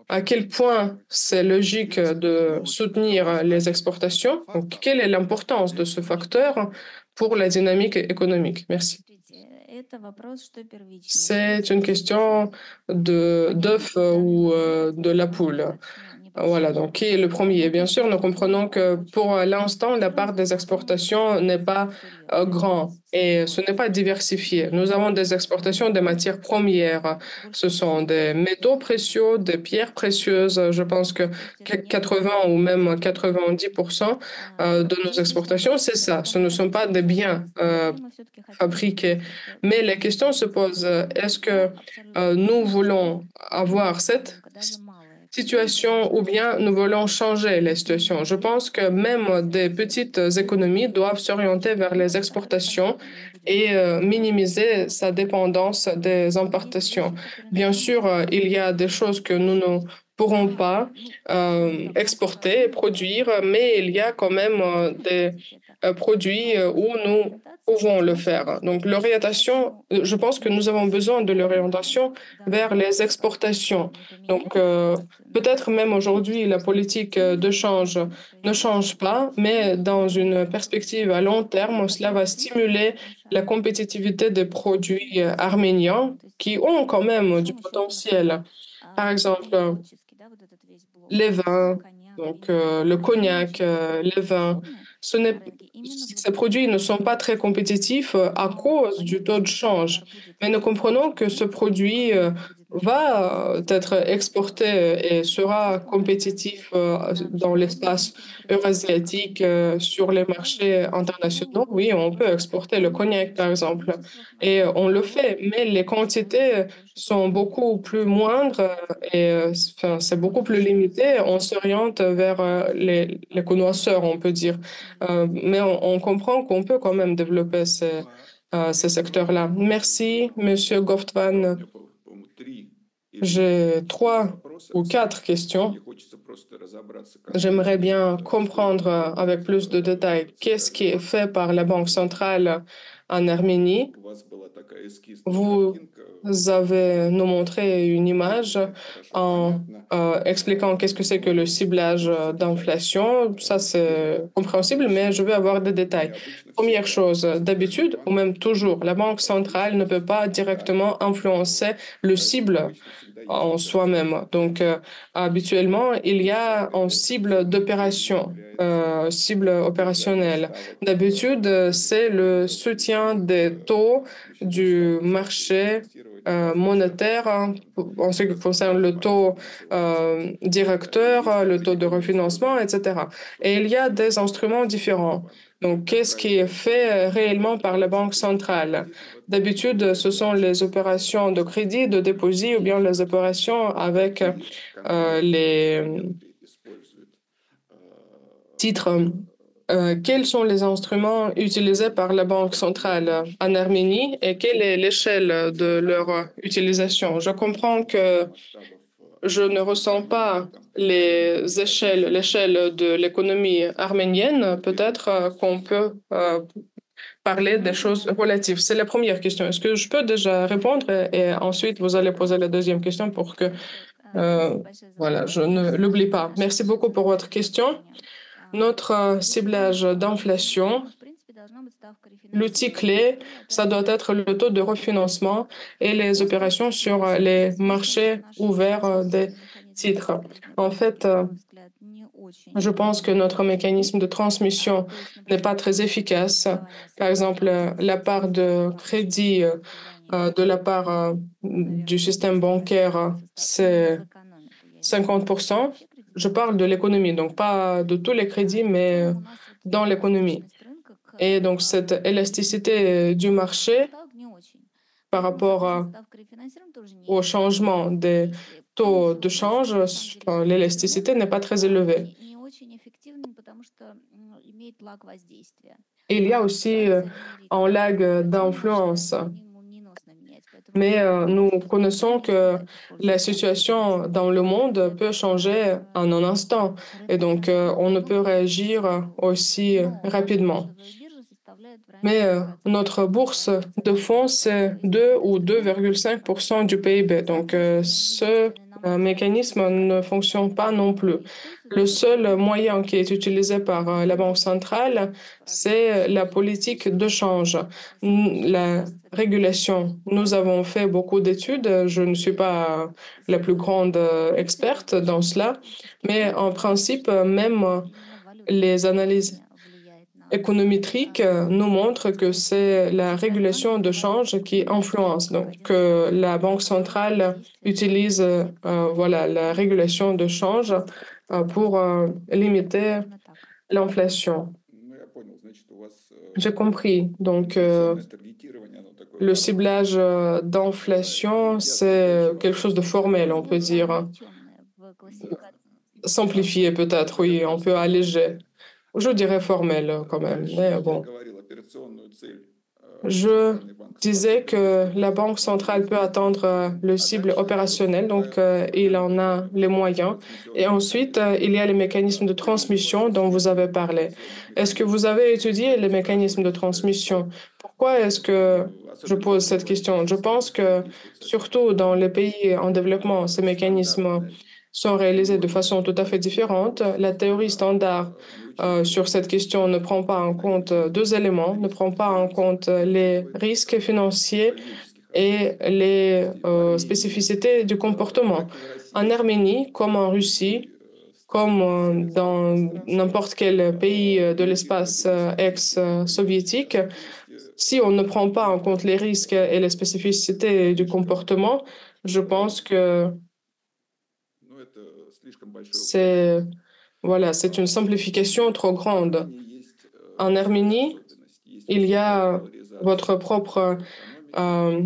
[SPEAKER 1] À quel point c'est logique de soutenir les exportations? Donc, quelle est l'importance de ce facteur pour la dynamique économique? Merci. C'est une question de d'œuf ou de la poule. Voilà, donc qui est le premier? Bien sûr, nous comprenons que pour l'instant, la part des exportations n'est pas grand et ce n'est pas diversifié. Nous avons des exportations de matières premières. Ce sont des métaux précieux, des pierres précieuses. Je pense que 80 ou même 90% de nos exportations, c'est ça. Ce ne sont pas des biens fabriqués. Mais la question se pose, est-ce que nous voulons avoir cette situation ou bien nous voulons changer la situation? Je pense que même des petites économies doivent s'orienter vers les exportations et minimiser sa dépendance des importations. Bien sûr, il y a des choses que nous ne pourrons pas exporter et produire, mais il y a quand même des produits où nous pouvons le faire. Donc, l'orientation, je pense que nous avons besoin de l'orientation vers les exportations. Donc, peut-être même aujourd'hui, la politique de change ne change pas, mais dans une perspective à long terme, cela va stimuler la compétitivité des produits arméniens qui ont quand même du potentiel. Par exemple, les vins, donc le cognac, les vins, ces produits ne sont pas très compétitifs à cause du taux de change. Mais nous comprenons que ce produit va être exporté et sera compétitif dans l'espace eurasiatique sur les marchés internationaux. Oui, on peut exporter le cognac, par exemple, et on le fait, mais les quantités sont beaucoup plus moindres et enfin, c'est beaucoup plus limité. On s'oriente vers les connoisseurs, on peut dire. Mais on comprend qu'on peut quand même développer ces secteurs-là. Merci, Monsieur Goftvan. J'ai trois ou quatre questions. J'aimerais bien comprendre avec plus de détails qu'est-ce qui est fait par la Banque centrale en Arménie. Vous avez nous montré une image en expliquant qu'est-ce que c'est que le ciblage d'inflation. Ça, c'est compréhensible, mais je veux avoir des détails. Première chose, d'habitude, ou même toujours, la Banque centrale ne peut pas directement influencer le cible en soi-même. Donc, habituellement, il y a un cible d'opération, cible opérationnelle. D'habitude, c'est le soutien des taux du marché monétaire en ce qui concerne le taux directeur, le taux de refinancement, etc. Et il y a des instruments différents. Donc, qu'est-ce qui est fait réellement par la Banque centrale? D'habitude, ce sont les opérations de crédit, de dépôt ou bien les opérations avec les titres. Quels sont les instruments utilisés par la Banque centrale en Arménie et quelle est l'échelle de leur utilisation? Je comprends que je ne ressens pas l'échelle de l'économie arménienne. Peut-être qu'on peut parler des choses relatives. C'est la première question. Est-ce que je peux déjà répondre et ensuite vous allez poser la deuxième question pour que euh, voilà, je ne l'oublie pas. Merci beaucoup pour votre question. Notre ciblage d'inflation L'outil clé, ça doit être le taux de refinancement et les opérations sur les marchés ouverts des titres. En fait, je pense que notre mécanisme de transmission n'est pas très efficace. Par exemple, la part de crédit de la part du système bancaire, c'est 50%. Je parle de l'économie, donc pas de tous les crédits, mais dans l'économie. Et donc, cette élasticité du marché par rapport au changement des taux de change, enfin, l'élasticité n'est pas très élevée. Et il y a aussi un lag d'influence. Mais nous connaissons que la situation dans le monde peut changer en un instant. Et donc, on ne peut réagir aussi rapidement. Mais notre bourse de fonds, c'est 2 ou 2,5% du PIB. Donc, ce mécanisme ne fonctionne pas non plus. Le seul moyen qui est utilisé par la Banque centrale, c'est la politique de change, la régulation. Nous avons fait beaucoup d'études. Je ne suis pas la plus grande experte dans cela, mais en principe, même les analyses économétriques nous montrent que c'est la régulation de change qui influence. Donc, que la Banque centrale utilise voilà, la régulation de change pour limiter l'inflation. J'ai compris. Donc, le ciblage d'inflation, c'est quelque chose de formel, on peut dire. Simplifié peut-être, oui, on peut alléger. Je dirais formel quand même, mais bon. Je disais que la Banque centrale peut atteindre le cible opérationnel, donc il en a les moyens. Et ensuite, il y a les mécanismes de transmission dont vous avez parlé. Est-ce que vous avez étudié les mécanismes de transmission? Pourquoi est-ce que je pose cette question? Je pense que surtout dans les pays en développement, ces mécanismes sont réalisés de façon tout à fait différente. La théorie standard sur cette question ne prend pas en compte deux éléments, ne prend pas en compte les risques financiers et les spécificités du comportement. En Arménie, comme en Russie, comme dans n'importe quel pays de l'espace ex-soviétique, si on ne prend pas en compte les risques et les spécificités du comportement, je pense que c'est voilà, c'est une simplification trop grande. En Arménie, il y a votre propre euh,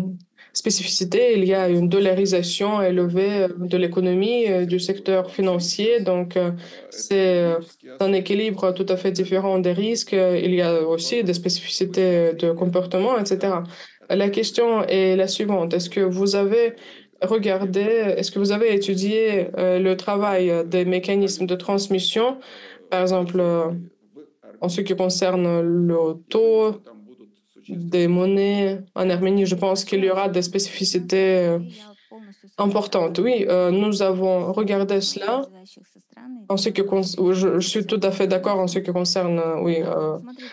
[SPEAKER 1] spécificité, il y a une dollarisation élevée de l'économie, du secteur financier, donc c'est un équilibre tout à fait différent des risques. Il y a aussi des spécificités de comportement, etc. La question est la suivante. Est-ce que vous avez étudié le travail des mécanismes de transmission, par exemple, en ce qui concerne le taux des monnaies en Arménie? Je pense qu'il y aura des spécificités importantes. Oui, nous avons regardé cela. Je suis tout à fait d'accord en ce qui concerne oui,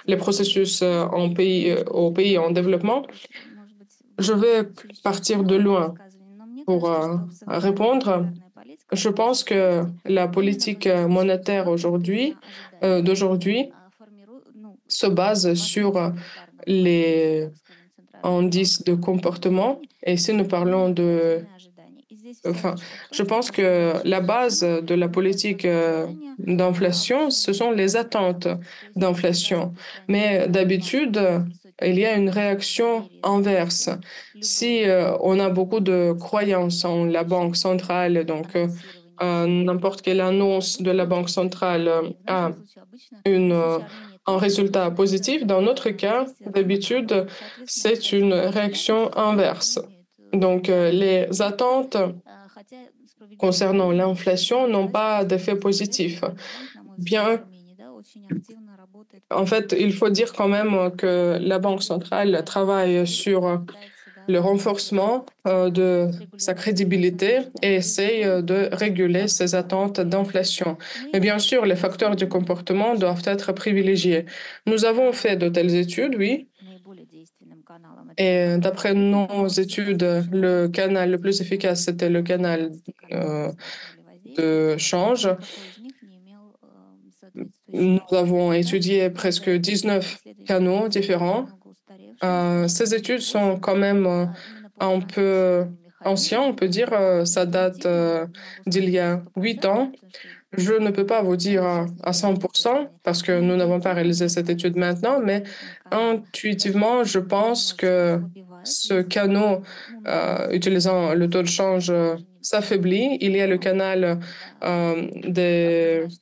[SPEAKER 1] les processus au pays en développement. Je vais partir de loin pour répondre. Je pense que la politique monétaire d'aujourd'hui se base sur les indices de comportement. Et si nous parlons enfin, je pense que la base de la politique d'inflation, ce sont les attentes d'inflation. Mais d'habitude, il y a une réaction inverse. Si on a beaucoup de croyances en la Banque centrale, donc n'importe quelle annonce de la Banque centrale a un résultat positif, dans notre cas, d'habitude, c'est une réaction inverse. Donc, les attentes concernant l'inflation n'ont pas d'effet positif. Bien, en fait, il faut dire quand même que la Banque centrale travaille sur le renforcement de sa crédibilité et essaye de réguler ses attentes d'inflation. Mais bien sûr, les facteurs du comportement doivent être privilégiés. Nous avons fait de telles études, oui, et d'après nos études, le canal le plus efficace, c'était le canal euh, de change. Nous avons étudié presque 19 canaux différents. Ces études sont quand même un peu anciennes, on peut dire. Ça date d'il y a 8 ans. Je ne peux pas vous dire à 100% parce que nous n'avons pas réalisé cette étude maintenant, mais intuitivement, je pense que ce canot utilisant le taux de change s'affaiblit. Il y a le canal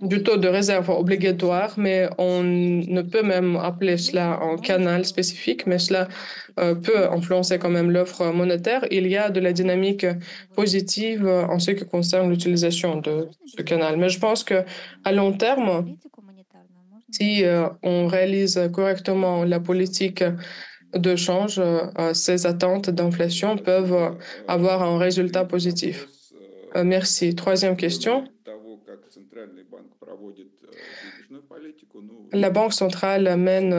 [SPEAKER 1] du taux de réserve obligatoire, mais on ne peut même appeler cela un canal spécifique, mais cela peut influencer quand même l'offre monétaire. Il y a de la dynamique positive en ce qui concerne l'utilisation de ce canal. Mais je pense que à long terme, si on réalise correctement la politique de change, ces attentes d'inflation peuvent avoir un résultat positif. Merci. Troisième question. La Banque centrale mène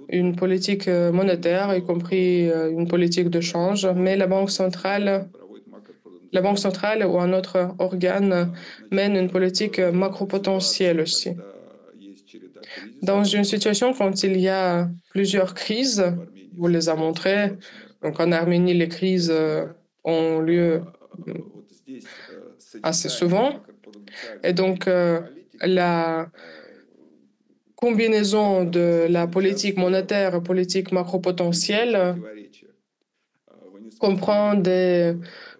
[SPEAKER 1] une politique monétaire, y compris une politique de change, mais la Banque centrale ou un autre organe mène une politique macropotentielle aussi. Dans une situation quand il y a plusieurs crises, vous les a montrées, donc en Arménie, les crises ont lieu assez souvent. Et donc, la combinaison de la politique monétaire et politique macropotentielle comprend des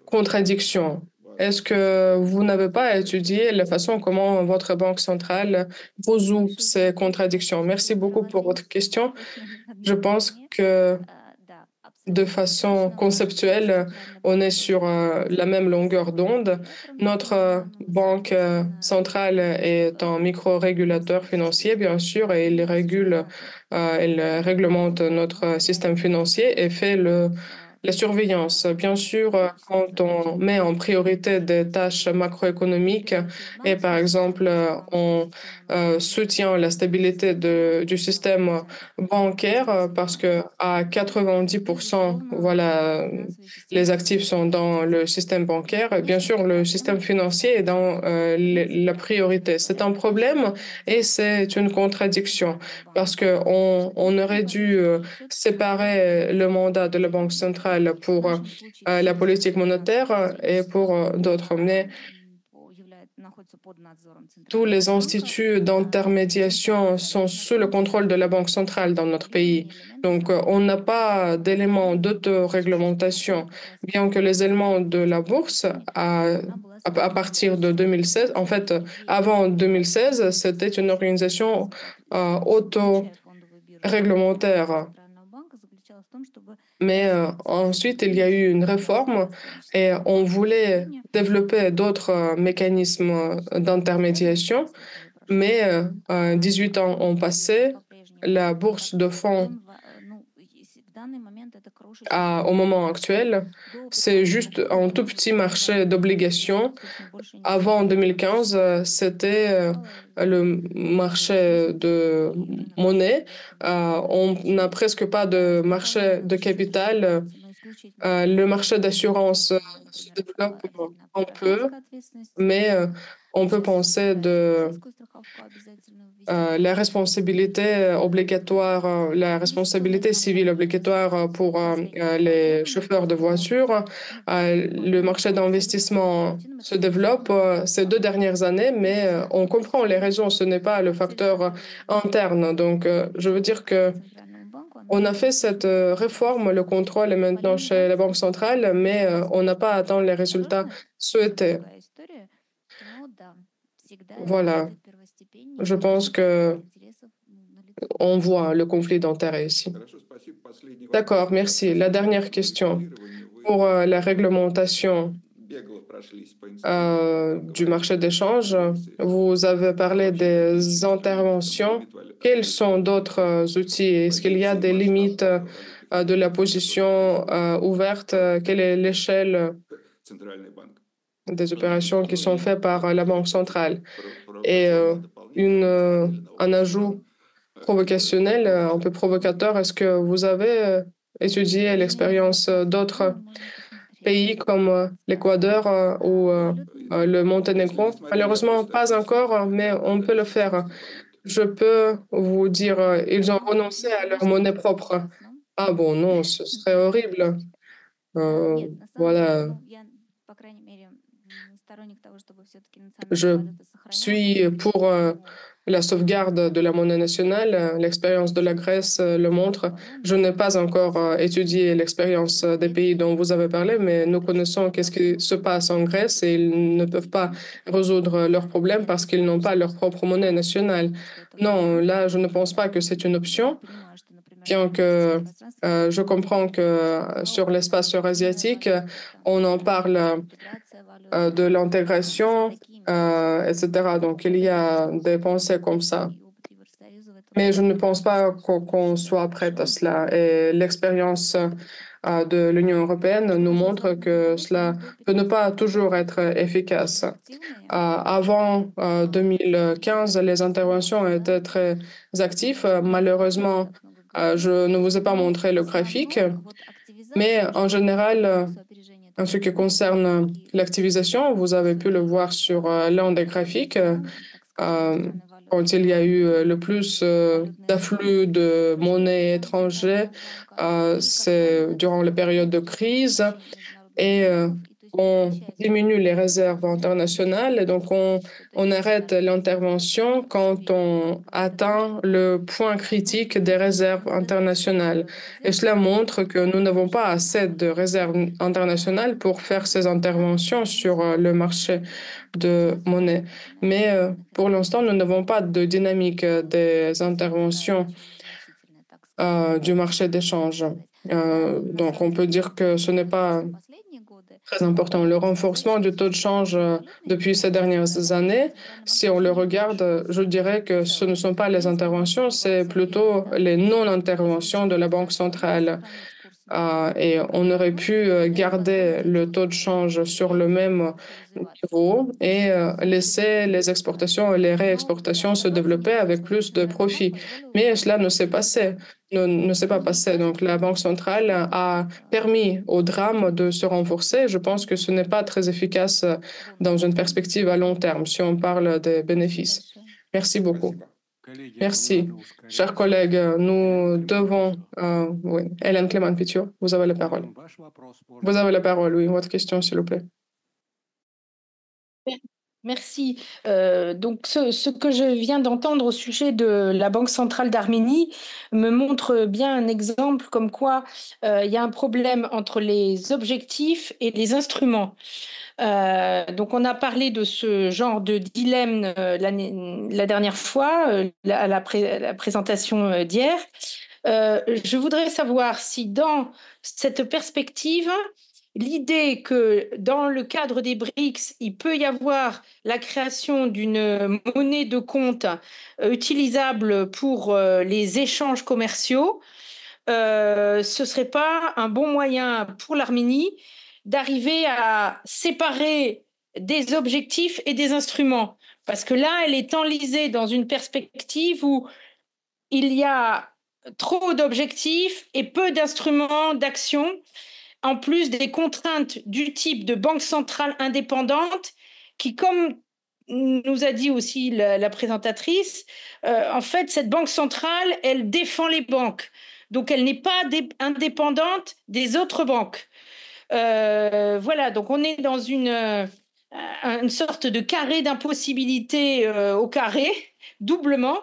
[SPEAKER 1] contradictions. Est-ce que vous n'avez pas étudié la façon comment votre banque centrale résout ces contradictions? Merci beaucoup pour votre question. Je pense que de façon conceptuelle, on est sur la même longueur d'onde. Notre banque centrale est un micro-régulateur financier, bien sûr, et il réglemente notre système financier et fait la surveillance. Bien sûr, quand on met en priorité des tâches macroéconomiques et, par exemple, on soutient la stabilité du système bancaire parce que à 90%, voilà, les actifs sont dans le système bancaire. Et bien sûr, le système financier est dans la priorité. C'est un problème et c'est une contradiction parce que on aurait dû séparer le mandat de la Banque centrale pour la politique monétaire et pour d'autres. Mais tous les instituts d'intermédiation sont sous le contrôle de la Banque centrale dans notre pays. Donc, on n'a pas d'éléments d'autoréglementation, bien que les éléments de la bourse, à partir de 2016, en fait, avant 2016, c'était une organisation autoréglementaire. Mais ensuite, il y a eu une réforme et on voulait développer d'autres mécanismes d'intermédiation. Mais 18 ans ont passé, la bourse de fonds au moment actuel, c'est juste un tout petit marché d'obligations. Avant 2015, c'était le marché de monnaie. On n'a presque pas de marché de capital. Le marché d'assurance se développe un peu, mais on peut penser de la responsabilité obligatoire, la responsabilité civile obligatoire pour les chauffeurs de voitures. Le marché d'investissement se développe ces 2 dernières années, mais on comprend les raisons. Ce n'est pas le facteur interne. Donc, je veux dire que on a fait cette réforme, le contrôle est maintenant chez la Banque centrale, mais on n'a pas atteint les résultats souhaités. Voilà, je pense que on voit le conflit d'intérêts ici. D'accord, merci. La dernière question pour la réglementation. du marché d'échange. Vous avez parlé des interventions. Quels sont d'autres outils? Est-ce qu'il y a des limites de la position ouverte? Quelle est l'échelle des opérations qui sont faites par la Banque centrale? Et un ajout provocationnel, un peu provocateur, est-ce que vous avez étudié l'expérience d'autres pays comme l'Équateur ou le Monténégro? Malheureusement, pas encore, mais on peut le faire. Je peux vous dire, ils ont renoncé à leur monnaie propre. Ah bon, non, ce serait horrible. Voilà, je suis pour la sauvegarde de la monnaie nationale. L'expérience de la Grèce le montre. Je n'ai pas encore étudié l'expérience des pays dont vous avez parlé, mais nous connaissons qu'est-ce qui se passe en Grèce et ils ne peuvent pas résoudre leurs problèmes parce qu'ils n'ont pas leur propre monnaie nationale. Non, là, je ne pense pas que c'est une option, bien que je comprends que sur l'espace eurasiatique, on en parle de l'intégration, etc. Donc, il y a des pensées comme ça. Mais je ne pense pas qu'on soit prêt à cela. Et l'expérience de l'Union européenne nous montre que cela peut ne pas toujours être efficace. Avant 2015, les interventions étaient très actives. Malheureusement, je ne vous ai pas montré le graphique, mais en général, en ce qui concerne l'activisation, vous avez pu le voir sur l'un des graphiques. Quand il y a eu le plus d'afflux de monnaie étrangère, c'est durant la période de crise et on diminue les réserves internationales et donc on arrête l'intervention quand on atteint le point critique des réserves internationales. Et cela montre que nous n'avons pas assez de réserves internationales pour faire ces interventions sur le marché de monnaie. Mais pour l'instant, nous n'avons pas de dynamique des interventions du marché d'échange. Donc, on peut dire que ce n'est pas très important. Le renforcement du taux de change depuis ces dernières années, si on le regarde, je dirais que ce ne sont pas les interventions, c'est plutôt les non-interventions de la Banque centrale. Et on aurait pu garder le taux de change sur le même niveau et laisser les exportations et les réexportations se développer avec plus de profit. Mais cela ne s'est passé, ne s'est pas passé. Donc la Banque centrale a permis au drame de se renforcer. Je pense que ce n'est pas très efficace dans une perspective à long terme si on parle des bénéfices. Merci beaucoup. Merci. Chers collègues, nous devons... oui, Hélène Clément-Pitio, vous avez la parole. Vous avez la parole, oui, votre question, s'il vous plaît.
[SPEAKER 2] Merci. Donc, ce que je viens d'entendre au sujet de la Banque centrale d'Arménie me montre bien un exemple comme quoi il y a un problème entre les objectifs et les instruments. Donc, on a parlé de ce genre de dilemme la dernière fois, à la présentation d'hier. Je voudrais savoir si dans cette perspective, l'idée que dans le cadre des BRICS, il peut y avoir la création d'une monnaie de compte utilisable pour les échanges commerciaux, ce serait pas un bon moyen pour l'Arménie d'arriver à séparer des objectifs et des instruments? Parce que là, elle est enlisée dans une perspective où il y a trop d'objectifs et peu d'instruments d'action, en plus des contraintes du type de banque centrale indépendante qui, comme nous a dit aussi la présentatrice, en fait, cette banque centrale, elle défend les banques. Donc, elle n'est pas indépendante des autres banques. Voilà, donc on est dans une sorte de carré d'impossibilité au carré, doublement,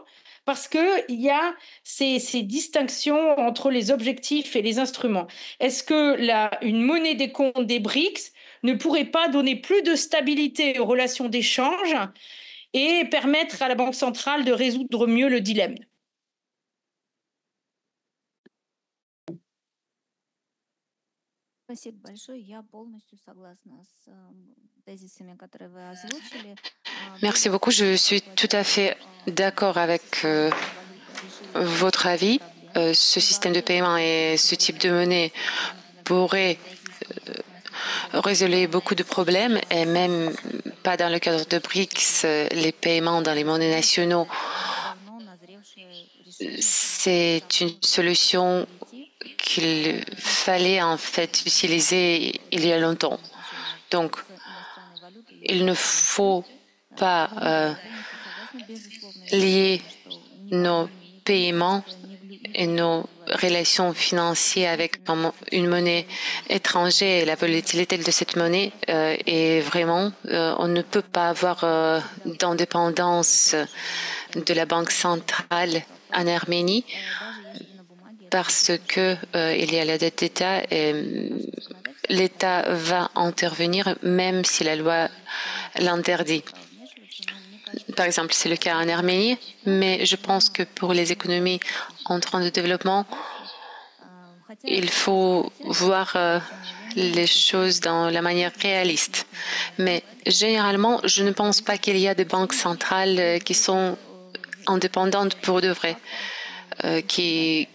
[SPEAKER 2] parce qu'il y a ces distinctions entre les objectifs et les instruments. Est-ce que une monnaie des comptes des BRICS ne pourrait pas donner plus de stabilité aux relations d'échange et permettre à la Banque centrale de résoudre mieux le dilemme?
[SPEAKER 3] Merci beaucoup. Je suis tout à fait d'accord avec votre avis. Ce système de paiement et ce type de monnaie pourrait résoudre beaucoup de problèmes et même pas dans le cadre de BRICS, les paiements dans les monnaies nationaux, c'est une solution qu'il fallait en fait utiliser il y a longtemps. Donc, il ne faut pas lier nos paiements et nos relations financières avec une monnaie étrangère et la volatilité de cette monnaie est vraiment, on ne peut pas avoir d'indépendance de la Banque centrale en Arménie parce que il y a la dette d'État et l'État va intervenir même si la loi l'interdit. Par exemple, c'est le cas en Arménie, mais je pense que pour les économies en train de développement, il faut voir les choses dans la manière réaliste. Mais généralement, je ne pense pas qu'il y a des banques centrales qui sont indépendantes pour de vrai, qui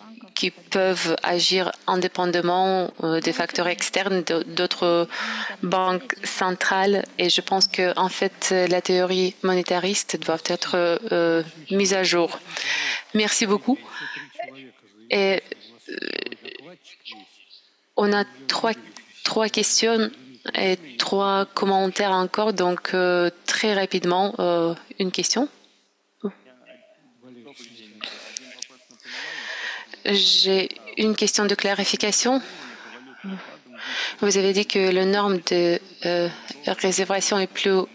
[SPEAKER 3] peuvent agir indépendamment des facteurs externes d'autres banques centrales. Et je pense que, en fait, la théorie monétariste doit être mise à jour. Merci beaucoup. Et on a trois questions et 3 commentaires encore. Donc, très rapidement, une question. J'ai une question de clarification. Vous avez dit que la norme de réservation est plus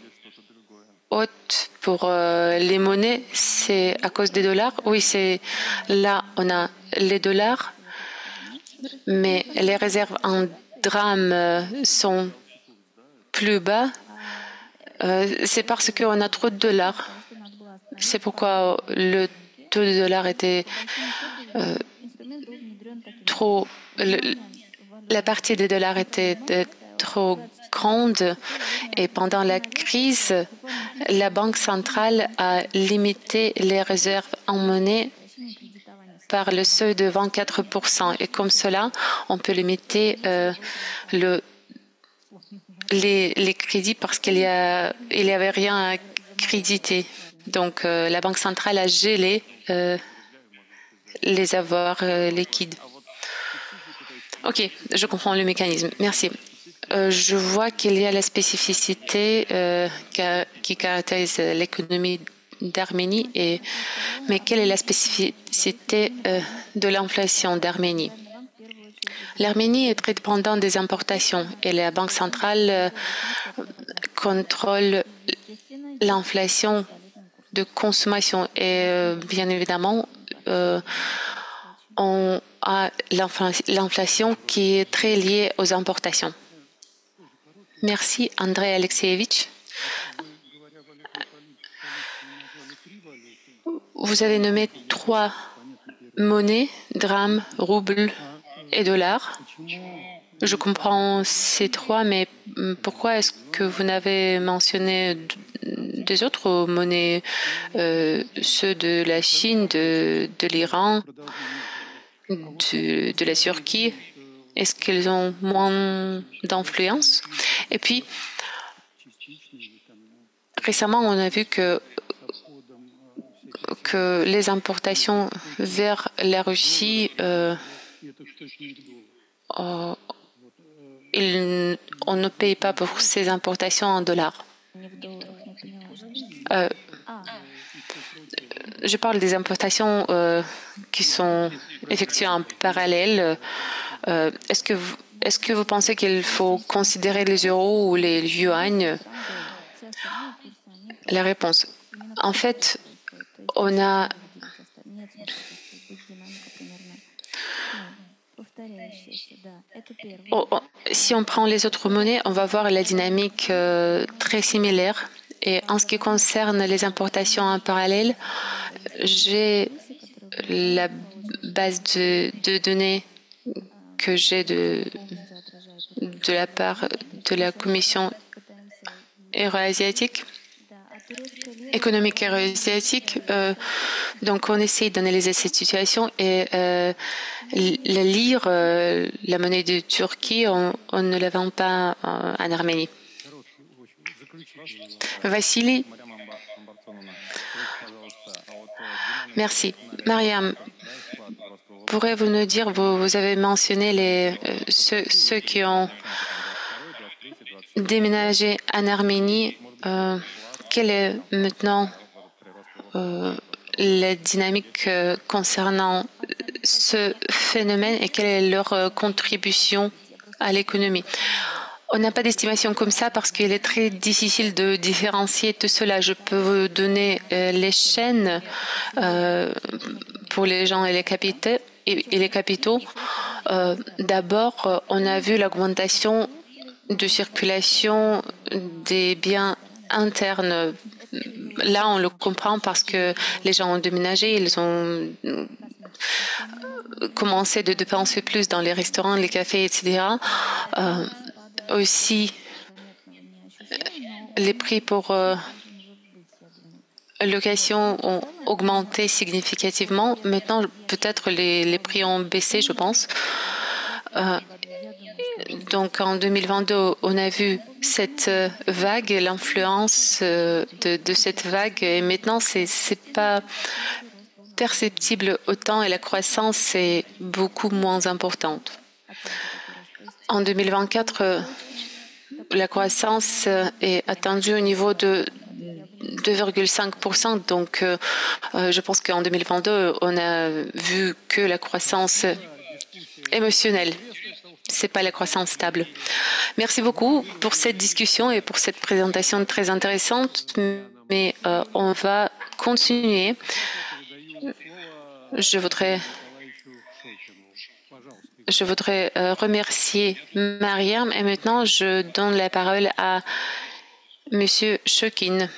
[SPEAKER 3] haute pour les monnaies. C'est à cause des dollars? Oui, c'est là, on a les dollars, mais les réserves en drachmes sont plus bas. C'est parce qu'on a trop de dollars. C'est pourquoi le taux de dollar était trop, la partie des dollars était trop grande et pendant la crise, la Banque centrale a limité les réserves en monnaie par le seuil de 24%. Et comme cela, on peut limiter les crédits parce qu'il y avait rien à créditer. Donc, la Banque centrale a gelé les avoirs liquides. OK, je comprends le mécanisme. Merci. Je vois qu'il y a la spécificité qui caractérise l'économie d'Arménie, mais quelle est la spécificité de l'inflation d'Arménie? L'Arménie est très dépendante des importations et la Banque centrale contrôle l'inflation de consommation et bien évidemment on a l'inflation qui est très liée aux importations. Merci, Andrei Alexeyevich. Vous avez nommé 3 monnaies, drachme, rouble et dollar. Je comprends ces 3, mais pourquoi est-ce que vous n'avez mentionné des autres monnaies, ceux de la Chine, de l'Iran, de la Turquie? Est-ce qu'ils ont moins d'influence? Et puis, récemment, on a vu que les importations vers la Russie, on ne paye pas pour ces importations en dollars. Je parle des importations qui sont effectuées en parallèle. Est-ce que vous pensez qu'il faut considérer les euros ou les yuans? La réponse. En fait, on a si on prend les autres monnaies, on va voir la dynamique très similaire. Et en ce qui concerne les importations en parallèle, j'ai la base de données que j'ai de la part de la Commission euro-asiatique, économique euro-asiatique. Donc, on essaie d'analyser cette situation et la lire, la monnaie de Turquie, on ne la vend pas en Arménie. Vassili. Merci. Mariam, pourrez-vous nous dire, vous avez mentionné ceux qui ont déménagé en Arménie, quelle est maintenant la dynamique concernant ce phénomène et quelle est leur contribution à l'économie? On n'a pas d'estimation comme ça parce qu'il est très difficile de différencier tout cela. Je peux vous donner les chaînes pour les gens et les capitaux. D'abord, on a vu l'augmentation de circulation des biens internes. Là, on le comprend parce que les gens ont déménagé, ils ont commencé de dépenser plus dans les restaurants, les cafés, etc. Aussi, les prix pour location ont augmenté significativement. Maintenant, peut-être les prix ont baissé, je pense. Donc, en 2022, on a vu cette vague, l'influence de cette vague, et maintenant, c'est pas perceptible autant et la croissance est beaucoup moins importante. En 2024, la croissance est attendue au niveau de 2,5%. Donc, je pense qu'en 2022, on a vu que la croissance émotionnelle, c'est pas la croissance stable. Merci beaucoup pour cette discussion et pour cette présentation très intéressante. Mais on va continuer. Je voudrais remercier Mariam et maintenant je donne la parole à Monsieur Chokin.